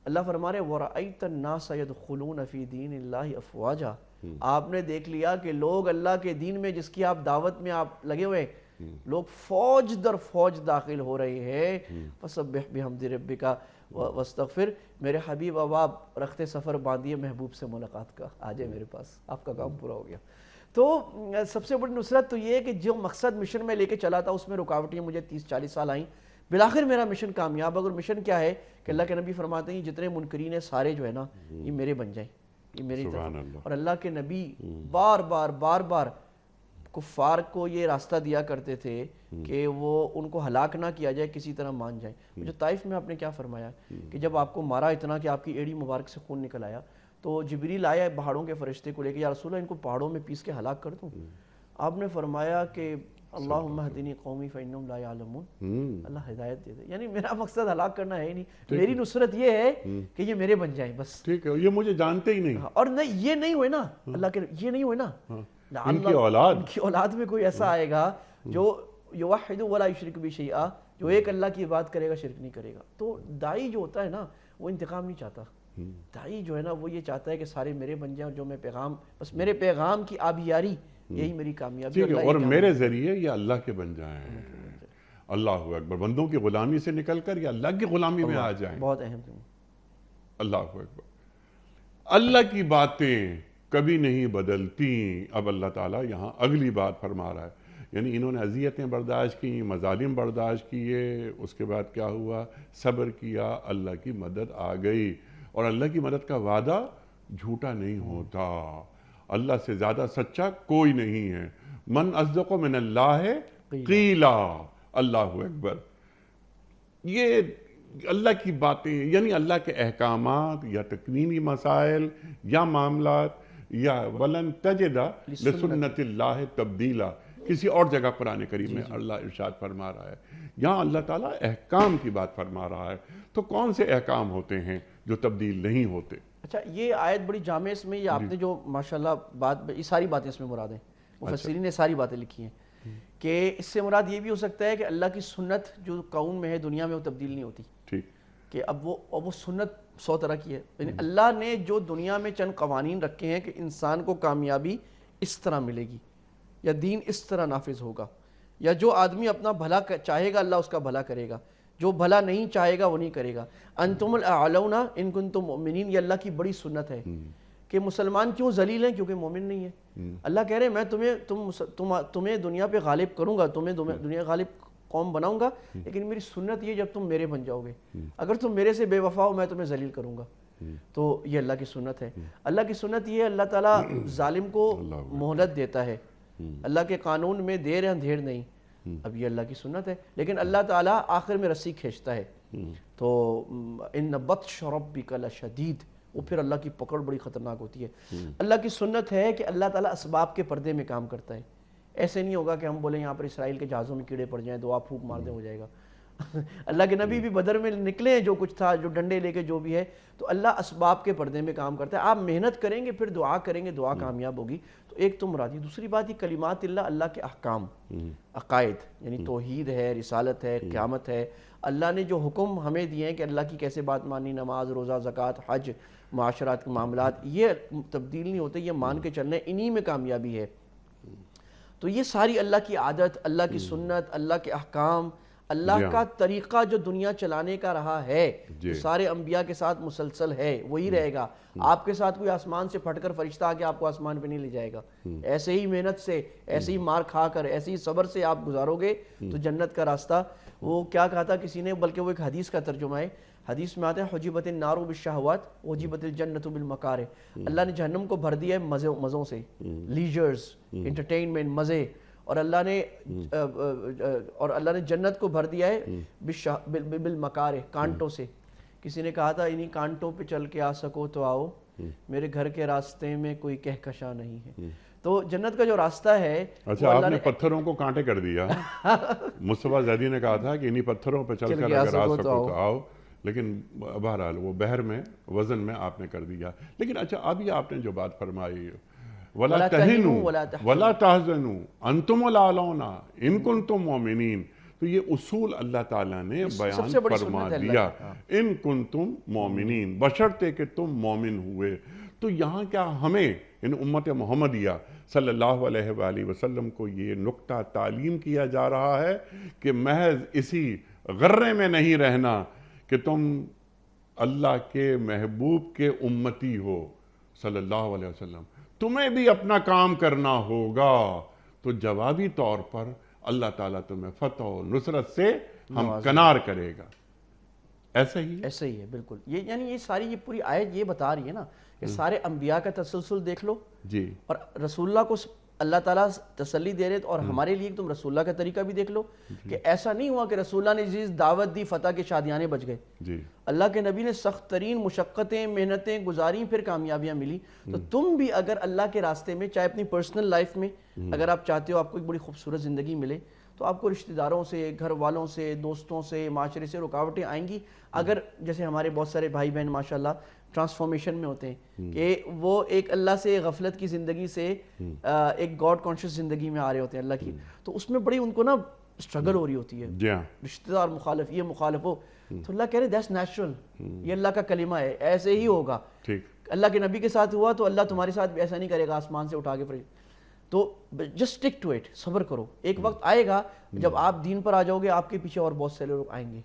اللہ فرما رہے وَرَأَيْتَ النَّاسَ يَدْخُلُونَ فِي دِينِ اللَّهِ أَفْوَاجًا. آپ نے دیکھ لیا کہ لوگ اللہ کے دین میں جس کی آپ دعوت میں آپ لگے ہوئے، لوگ فوج در فوج داخل ہو رہے ہیں. فَسَبِّحْ بِحَمْدِ رَبِّكَ وَاسْتَغْفِرْ. میرے حبیب اب آپ رخت سفر باندھیے محبوب سے ملاقات کا، آ جائے میرے پاس، آپ کا کام پورا ہو گیا. تو سب سے بڑی نصرت تو یہ ہے کہ جو مقصد مشن میں لے کے چلا تھا اس میں رکاوٹیں مجھے 30-40 سال آئیں، بالآخر میرا مشن کامیاب. اگر مشن کیا ہے کہ اللہ کے نبی فرماتے ہیں جتنے منکرین ہیں سارے جو ہے نا یہ میرے بن جائیں، یہ میری طرف. اور اللہ کے نبی بار بار کفار کو یہ راستہ دیا کرتے تھے کہ وہ ان کو ہلاک نہ کیا جائے، کسی طرح مان جائیں. جو طائف میں آپ نے کیا فرمایا کہ جب آپ کو مارا اتنا کہ آپ کی ایڑی مبارک سے خون نکل آیا تو جبریل آیا پہاڑوں کے فرشتے کو لے کے، یا رسول اللہ ان کو پہاڑوں میں پیس کے ہلاک کر دوں. آپ نے فرمایا کہ اللہم اہدنی قومی فإنہم لا یعلمون، اللہ ہدایت دے دے. یعنی میرا مقصد ہلاک کرنا ہے ہی نہیں، میری نصرت یہ ہے کہ یہ میرے بن جائیں بس. ٹھیک ہے، یہ مجھے جانتے ہی نہیں. اور نہیں یہ نہیں ہوئے نا اللہ کے، یہ نہیں ہوئے نا ان کی اولاد میں کوئی ایسا آئے گا جو یوحد ولا یشرک بہ شیئا، جو ایک اللہ کی بات کرے گا شرک نہیں کرے گا. تو داعی جو ہوتا ہے نا وہ انتقام نہیں چاہتا. داعی جو ہے نا وہ یہ چاہتا ہے کہ سارے میرے بن جائیں اور جو میں پیغام، بس میرے پیغام کی آبیاری یہی میری کامیابی ہے اور میرے ذریعے یہ اللہ کے بن جائیں. اللہ اکبر. بندوں کی غلامی سے نکل کر یہ اللہ کی غلامی میں آ جائیں. بہت اہم ہے. اللہ اکبر. اللہ کی باتیں کبھی نہیں بدلتی. اب اللہ تعالیٰ یہاں اگلی بات فرما رہا ہے، یعنی انہوں نے اذیتیں برداشت کی، مظالم برداشت کیے، اس کے بعد کیا ہوا؟ صبر کیا، اللہ کی مدد آ گئی. اور اللہ کی مدد کا وعدہ جھوٹا نہیں ہوتا. اللہ سے زیادہ سچا کوئی نہیں ہے. من اصدق من اللہ قیلا. اللہ اکبر. یہ اللہ کی باتیں یعنی اللہ کے احکامات یا تکوینی مسائل یا معاملات یا ولن تجد لسنت اللہ تبدیلا. کسی اور جگہ قرآن کریم میں اللہ ارشاد فرما رہا ہے، یہاں اللہ تعالیٰ احکام کی بات فرما رہا ہے. تو کون سے احکام ہوتے ہیں جو تبدیل نہیں ہوتے؟ اچھا یہ آیت بڑی جامع اس میں، یہ آپ نے جو ماشاءاللہ بات، یہ ساری باتیں اس میں مراد ہیں، مفسرین نے ساری باتیں لکھی ہیں کہ اس سے مراد یہ بھی ہو سکتا ہے کہ اللہ کی سنت جو کون میں ہے دنیا میں وہ تبدیل نہیں ہوتی، ٹھیک، کہ اب وہ سنت 100 طرح کی ہے، یعنی اللہ نے جو دنیا میں چند قوانین رکھے ہیں کہ انسان کو کامیابی اس طرح ملے گی یا دین اس طرح نافذ ہوگا، یا جو آدمی اپنا بھلا چاہے گا اللہ اس کا بھلا کرے گا، جو بھلا نہیں چاہے گا وہ نہیں کرے گا۔ انتم الاعلون ان کنتم مؤمنین، یہ اللہ کی بڑی سنت ہے کہ مسلمان کیوں ذلیل ہیں؟ کیونکہ مومن نہیں ہے۔ اللہ کہہ رہے ہیں میں تمہیں دنیا پہ غالب کروں گا، تمہیں دنیا غالب قوم بناؤں گا، لیکن میری سنت یہ جب تم میرے بن جاؤ گے، اگر تم میرے سے بے وفا ہو میں تمہیں ذلیل کروں گا۔ تو یہ اللہ کی سنت ہے۔ اللہ کی سنت یہ اللہ تعالیٰ ظالم کو مہلت دیتا ہے، اللہ کے قانون میں دیر ہے اندھیر نہیں، اب یہ اللہ کی سنت ہے، لیکن اللہ تعالیٰ آخر میں رسی کھینچتا ہے۔ تو ان بطش ربک لشدید، وہ پھر اللہ کی پکڑ بڑی خطرناک ہوتی ہے۔ اللہ کی سنت ہے کہ اللہ تعالیٰ اسباب کے پردے میں کام کرتا ہے، ایسے نہیں ہوگا کہ ہم بولیں یہاں پر اسرائیل کے جہازوں میں کیڑے پڑ جائیں، دعا پھونک مار دیں ہو جائے گا۔ اللہ کے نبی بھی بدر میں نکلے، جو کچھ تھا، جو ڈنڈے لے کے جو بھی ہے، تو اللہ اسباب کے پردے میں کام کرتا ہے۔ آپ محنت کریں گے، پھر دعا کریں گے، دعا کامیاب ہوگی۔ تو ایک تو مرادی، دوسری بات یہ کلمات اللہ کے احکام، عقائد، یعنی توحید ہے، رسالت ہے، قیامت ہے، اللہ نے جو حکم ہمیں دیے ہیں کہ اللہ کی کیسے بات مانی، نماز، روزہ، زکوٰۃ، حج، معاشرات کے معاملات، یہ تبدیل نہیں ہوتے، یہ مان کے چلنے، انہی میں کامیابی ہے۔ تو یہ ساری اللہ کی عادت، اللہ کی سنت، اللہ کے احکام، اللہ کا طریقہ جو دنیا چلانے کا رہا ہے، جو سارے انبیاء کے ساتھ مسلسل ہے، وہی رہے گا۔ آپ کے ساتھ کوئی آسمان سے پھٹ کر فرشتہ آ کے آپ کو آسمان پہ نہیں لے جائے گا۔ ایسے ہی محنت سے، ایسے ہی مار کھا کر، ایسے ہی صبر سے آپ گزارو گے تو جنت کا راستہ۔ وہ کیا کہا تھا کسی نے، بلکہ وہ ایک حدیث کا ترجمہ ہے، حدیث میں آتا ہے حجبت النار بالشہوات وحجبت الجنت بالمکارہ، اللہ نے جہنم کو بھر دیا ہے مزوں سے، لیجرز، انٹرٹینمنٹ، مزے، اور اللہ نے جنت کو بھر دیا ہے بالمکارہ، کانٹوں سے۔ کسی نے کہا تھا انہی کانٹوں پہ چل کے آ سکو تو آؤ، میرے گھر کے راستے میں کوئی کہکشاں نہیں ہے۔ تو جنت کا جو راستہ ہے، اچھا آپ نے پتھروں کو کانٹے کر دیا۔ مصطفیٰ زیدی نے کہا تھا کہ انہی پتھروں پہ چل کر اگر آ سکو تو آؤ، لیکن بہرحال وہ بحر میں وزن میں آپ نے کر دیا۔ لیکن اچھا ابھی آپ نے جو بات فرمائی، وَلَا تَهِنُوا وَلَا تَحْزَنُوا أَنْتُمُ الْأَعْلَوْنَ إِن كُنتُم مُؤْمِنِينَ۔ تو یہ اصول اللہ تعالیٰ نے بیان فرما دیا، ان کنتم مومنین، بشرطے کہ تم مومن ہوئے۔ تو یہاں کیا ہمیں ان امت محمدیہ صلی اللہ علیہ وآلہ وسلم کو یہ نقطہ تعلیم کیا جا رہا ہے کہ محض اسی غرے میں نہیں رہنا کہ تم اللہ کے محبوب کے امتی ہو صلی اللہ علیہ وسلم، تمہیں بھی اپنا کام کرنا ہوگا، تو جوابی طور پر اللہ تعالیٰ تمہیں فتح و نصرت سے ہمکنار کرے گا۔ ایسا ہی ہے بالکل۔ یہ یعنی یہ ساری یہ پوری آیت یہ بتا رہی ہے نا کہ سارے انبیاء کا تسلسل دیکھ لو، جی، اور رسول اللہ کو اللہ تعالیٰ تسلی دے رہے، اور ہمارے لیے تم رسول اللہ کا طریقہ بھی دیکھ لو کہ ایسا نہیں ہوا کہ رسول اللہ نے جس دعوت دی فتح کے شادیانے بچ گئے۔ جی، اللہ کے نبی نے سخت ترین مشقتیں، محنتیں گزاری، پھر کامیابیاں ملی۔ تو تم بھی اگر اللہ کے راستے میں، چاہے اپنی پرسنل لائف میں اگر آپ چاہتے ہو آپ کو ایک بڑی خوبصورت زندگی ملے، تو آپ کو رشتہ داروں سے، گھر والوں سے، دوستوں سے، معاشرے سے رکاوٹیں آئیں گی۔ اگر جیسے ہمارے بہت سارے بھائی بہن ماشاءاللہ ٹرانسفارمیشن میں ہوتے ہیں کہ وہ ایک اللہ سے غفلت کی زندگی سے ایک گاڈ کانشیس زندگی میں آ رہے ہوتے ہیں اللہ کی، تو اس میں بڑی ان کو نا اسٹرگل ہو رہی ہوتی ہے، رشتہ دار مخالف، یہ مخالف ہو، تو اللہ کہہ رہے دیٹس نیچرل، یہ اللہ کا کلمہ ہے، ایسے ہی ہوگا۔ اللہ کے نبی کے ساتھ ہوا تو اللہ تمہارے ساتھ بھی ایسا نہیں کرے گا آسمان سے اٹھا کے پھر۔ تو جسٹ اسٹک ٹو اٹ، صبر کرو، ایک وقت آئے گا جب آپ دین پر آ جاؤ گے، آپ کے پیچھے اور بہت سے لوگ آئیں گے۔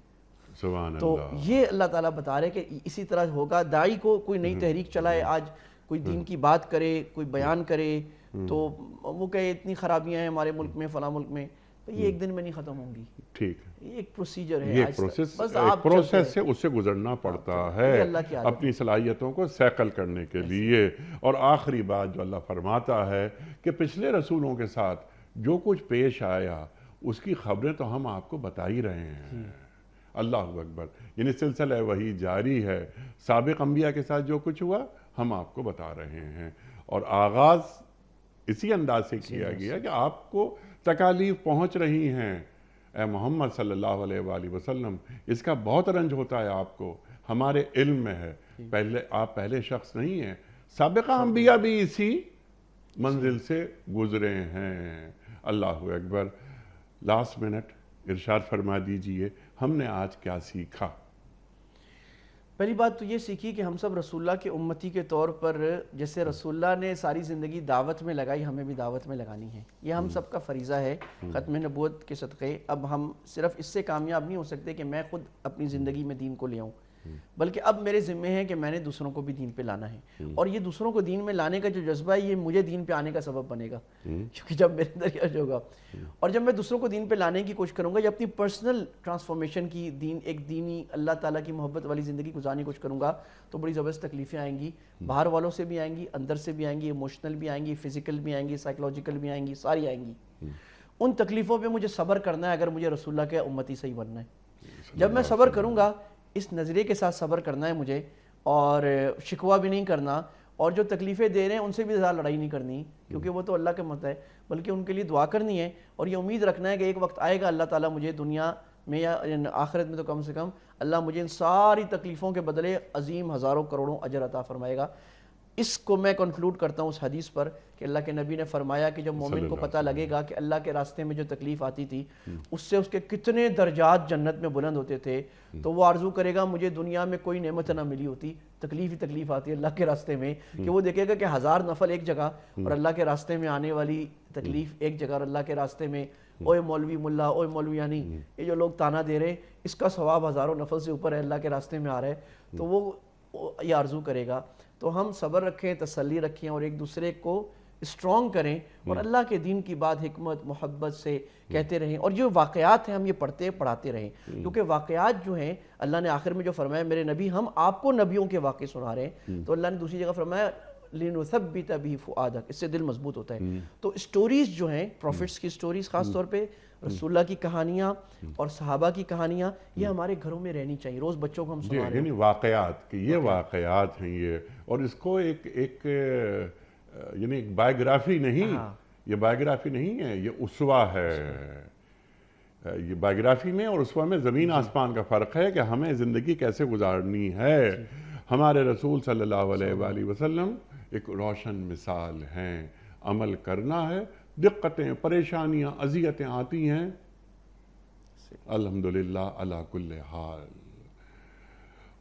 تو یہ اللہ تعالیٰ بتا رہے کہ اسی طرح ہوگا۔ داعی کو کوئی نئی تحریک چلائے، آج کوئی دین کی بات کرے، کوئی بیان کرے، تو وہ کہے اتنی خرابیاں ہیں ہمارے ملک میں، فلاں ملک میں، یہ ایک دن میں نہیں ختم ہوں گی۔ ٹھیک، یہ ایک پروسیجر ہے، یہ پروسیس سے اس سے گزرنا پڑتا ہے اپنی صلاحیتوں کو سیکل کرنے کے لیے۔ اور آخری بات جو اللہ فرماتا ہے کہ پچھلے رسولوں کے ساتھ جو کچھ پیش آیا اس کی خبریں تو ہم آپ کو بتا ہی رہے ہیں۔ اللہ اکبر، یعنی سلسلہ وحی جاری ہے، سابق انبیاء کے ساتھ جو کچھ ہوا ہم آپ کو بتا رہے ہیں، اور آغاز اسی انداز سے کیا گیا کہ آپ کو تکالیف پہنچ رہی ہیں اے محمد صلی اللہ علیہ وآلہ وسلم، اس کا بہت رنج ہوتا ہے آپ کو، ہمارے علم میں ہے، آپ پہلے شخص نہیں ہیں، سابقہ انبیاء بھی اسی منزل سے گزرے ہیں۔ اللہ اکبر۔ لاسٹ منٹ ارشاد فرما دیجئے ہم نے آج کیا سیکھا؟ پہلی بات تو یہ سیکھی کہ ہم سب رسول اللہ کے امتی کے طور پر جیسے رسول اللہ نے ساری زندگی دعوت میں لگائی، ہمیں بھی دعوت میں لگانی ہے، یہ ہم سب کا فریضہ ہے ختم نبوت کے صدقے۔ اب ہم صرف اس سے کامیاب نہیں ہو سکتے کہ میں خود اپنی زندگی میں دین کو لے آؤں، بلکہ اب میرے ذمہ ہے کہ میں نے دوسروں کو بھی دین پہ لانا ہے، اور یہ دوسروں کو دین میں لانے کا جو جذبہ ہے یہ مجھے دین پہ آنے کا سبب بنے گا، کیونکہ جب میرے اندر یہ ہوگا اور جب میں دوسروں کو دین پہ لانے کی کوشش کروں گا یا اپنی پرسنل ٹرانسفارمیشن کی ایک دینی اللہ تعالیٰ کی محبت والی زندگی گزارنے کی کوشش کروں گا، تو بڑی زبردست تکلیفیں آئیں گی، باہر والوں سے بھی آئیں گی، اندر سے بھی آئیں گی، ایموشنل بھی آئیں گی، فزیکل بھی آئیں گی، سائیکولوجیکل بھی آئیں گی، ساری آئیں گی۔ ان تکلیفوں پہ مجھے صبر کرنا ہے اگر مجھے رسول اللہ کے امتی صحیح بننا ہے۔ جب میں صبر کروں گا، اس نظریے کے ساتھ صبر کرنا ہے مجھے، اور شکوہ بھی نہیں کرنا، اور جو تکلیفیں دے رہے ہیں ان سے بھی زیادہ لڑائی نہیں کرنی، کیونکہ وہ تو اللہ کے مت ہے، بلکہ ان کے لیے دعا کرنی ہے، اور یہ امید رکھنا ہے کہ ایک وقت آئے گا اللہ تعالیٰ مجھے دنیا میں یا آخرت میں تو کم سے کم اللہ مجھے ان ساری تکلیفوں کے بدلے عظیم ہزاروں کروڑوں اجر عطا فرمائے گا۔ اس کو میں کنکلوڈ کرتا ہوں اس حدیث پر کہ اللہ کے نبی نے فرمایا کہ جب مومن کو پتہ لگے گا کہ اللہ کے راستے میں جو تکلیف آتی تھی اس سے اس کے کتنے درجات جنت میں بلند ہوتے تھے، تو وہ آرزو کرے گا مجھے دنیا میں کوئی نعمت نہ ملی ہوتی، تکلیف ہی تکلیف آتی ہے اللہ کے راستے میں، کہ وہ دیکھے گا کہ 1000 نفل ایک جگہ اور اللہ کے راستے میں آنے والی تکلیف ایک جگہ، اور اللہ کے راستے میں اوے مولوی ملا، اوے مولوی یعنی یہ جو لوگ تانا دے رہے اس کا ثواب ہزاروں نفل سے اوپر ہے، اللہ کے راستے میں آ رہا ہے، تو وہ یہ آرزو کرے گا۔ تو ہم صبر رکھیں، تسلی رکھیں، اور ایک دوسرے کو اسٹرانگ کریں، اور اللہ کے دین کی بات حکمت محبت سے کہتے رہیں، اور جو واقعات ہیں ہم یہ پڑھتے پڑھاتے رہیں، کیونکہ واقعات جو ہیں اللہ نے آخر میں جو فرمایا میرے نبی ہم آپ کو نبیوں کے واقعے سنا رہے ہیں، تو اللہ نے دوسری جگہ فرمایا لِنُثَبِّتَ بِهِ فُؤَادَكَ، اس سے دل مضبوط ہوتا ہے۔ تو سٹوریز جو ہیں پروفٹس کی سٹوریز، خاص طور پہ رسول اللہ کی کہانیاں اور صحابہ کی کہانیاں، یہ ہمارے گھروں میں رہنی چاہیے، روز بچوں کو ہم سنا رہے ہیں، یعنی واقعات کہ یہ واقعات ہیں یہ، اور اس کو ایک یعنی ایک بائیوگرافی نہیں، یہ بائیوگرافی نہیں ہے، یہ اسوہ ہے۔ یہ بائیوگرافی میں اور اسوہ میں زمین آسمان کا فرق ہے کہ ہمیں زندگی کیسے گزارنی ہے۔ ہمارے رسول صلی اللہ علیہ وآلہ وسلم ایک روشن مثال ہیں، عمل کرنا ہے، دقتیں پریشانیاں اذیتیں آتی ہیں، الحمدللہ علی کل حال۔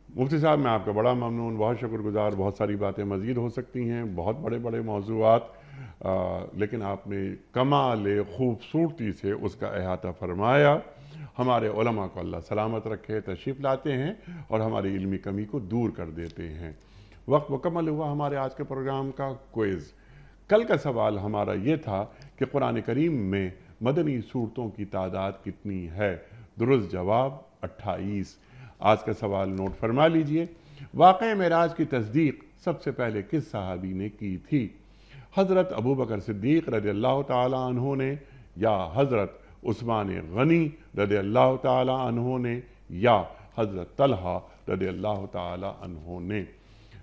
مفتی صاحب میں آپ کا بڑا ممنون، بہت شکر گزار، بہت ساری باتیں مزید ہو سکتی ہیں، بہت بڑے بڑے موضوعات، لیکن آپ نے کمال خوبصورتی سے اس کا احاطہ فرمایا۔ ہمارے علماء کو اللہ سلامت رکھے، تشریف لاتے ہیں اور ہماری علمی کمی کو دور کر دیتے ہیں۔ وقت مکمل ہوا ہمارے آج کے پروگرام کا کوئز۔ کل کا سوال ہمارا یہ تھا کہ قرآن کریم میں مدنی سورتوں کی تعداد کتنی ہے؟ درست جواب 28۔ آج کا سوال نوٹ فرما لیجئے۔ واقعہ معراج کی تصدیق سب سے پہلے کس صحابی نے کی تھی؟ حضرت ابوبکر صدیق رضی اللہ تعالی عنہ نے، یا حضرت عثمان غنی رضی اللہ تعالی عنہ نے، یا حضرت طلحہ رضی اللہ تعالی عنہ نے؟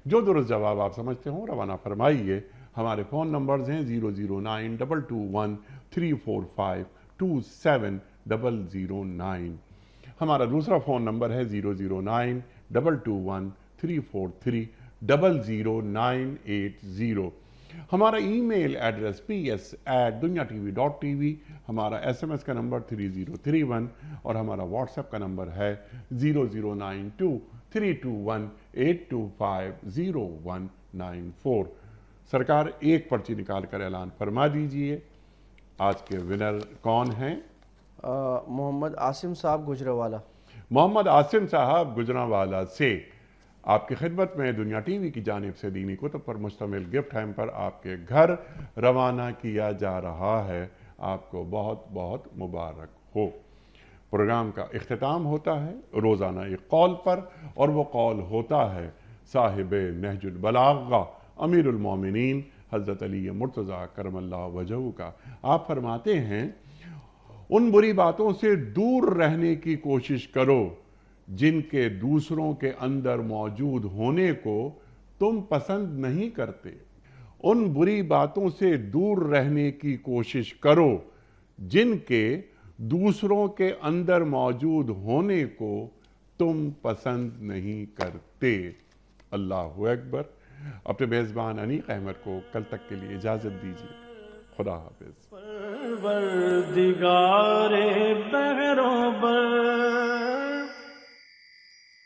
جو درست جواب آپ سمجھتے ہوں روانہ فرمائیے۔ ہمارے فون نمبرز ہیں 009221345270009۔ ہمارا دوسرا فون نمبر ہے 009222343000980۔ ہمارا ای میل ایڈریس ps@dunyatv.tv، ہمارا SMS کا نمبر 3031، اور ہمارا واٹس ایپ کا نمبر ہے 009232182509194۔ سرکار ایک پرچی نکال کر اعلان فرما دیجئے، آج کے ونر کون ہیں؟ محمد عاصم صاحب گجرانوالہ۔ محمد عاصم صاحب گجرانوالہ سے آپ کی خدمت میں دنیا ٹی وی کی جانب سے دینی کتب پر مشتمل گفٹ ہیمپر آپ کے گھر روانہ کیا جا رہا ہے۔ آپ کو بہت بہت مبارک ہو۔ پروگرام کا اختتام ہوتا ہے روزانہ ایک قول پر، اور وہ قول ہوتا ہے صاحب نہج البلاغہ امیر المومنین حضرت علی مرتضیٰ کرم اللہ وجہہ کا۔ آپ فرماتے ہیں ان بری باتوں سے دور رہنے کی کوشش کرو جن کے دوسروں کے اندر موجود ہونے کو تم پسند نہیں کرتے۔ ان بری باتوں سے دور رہنے کی کوشش کرو جن کے دوسروں کے اندر موجود ہونے کو تم پسند نہیں کرتے۔ اللہ اکبر. اپنے میزبان انیق احمد کو کل تک کے لیے اجازت دیجیے. خدا حافظ. پروردگار بہروں بر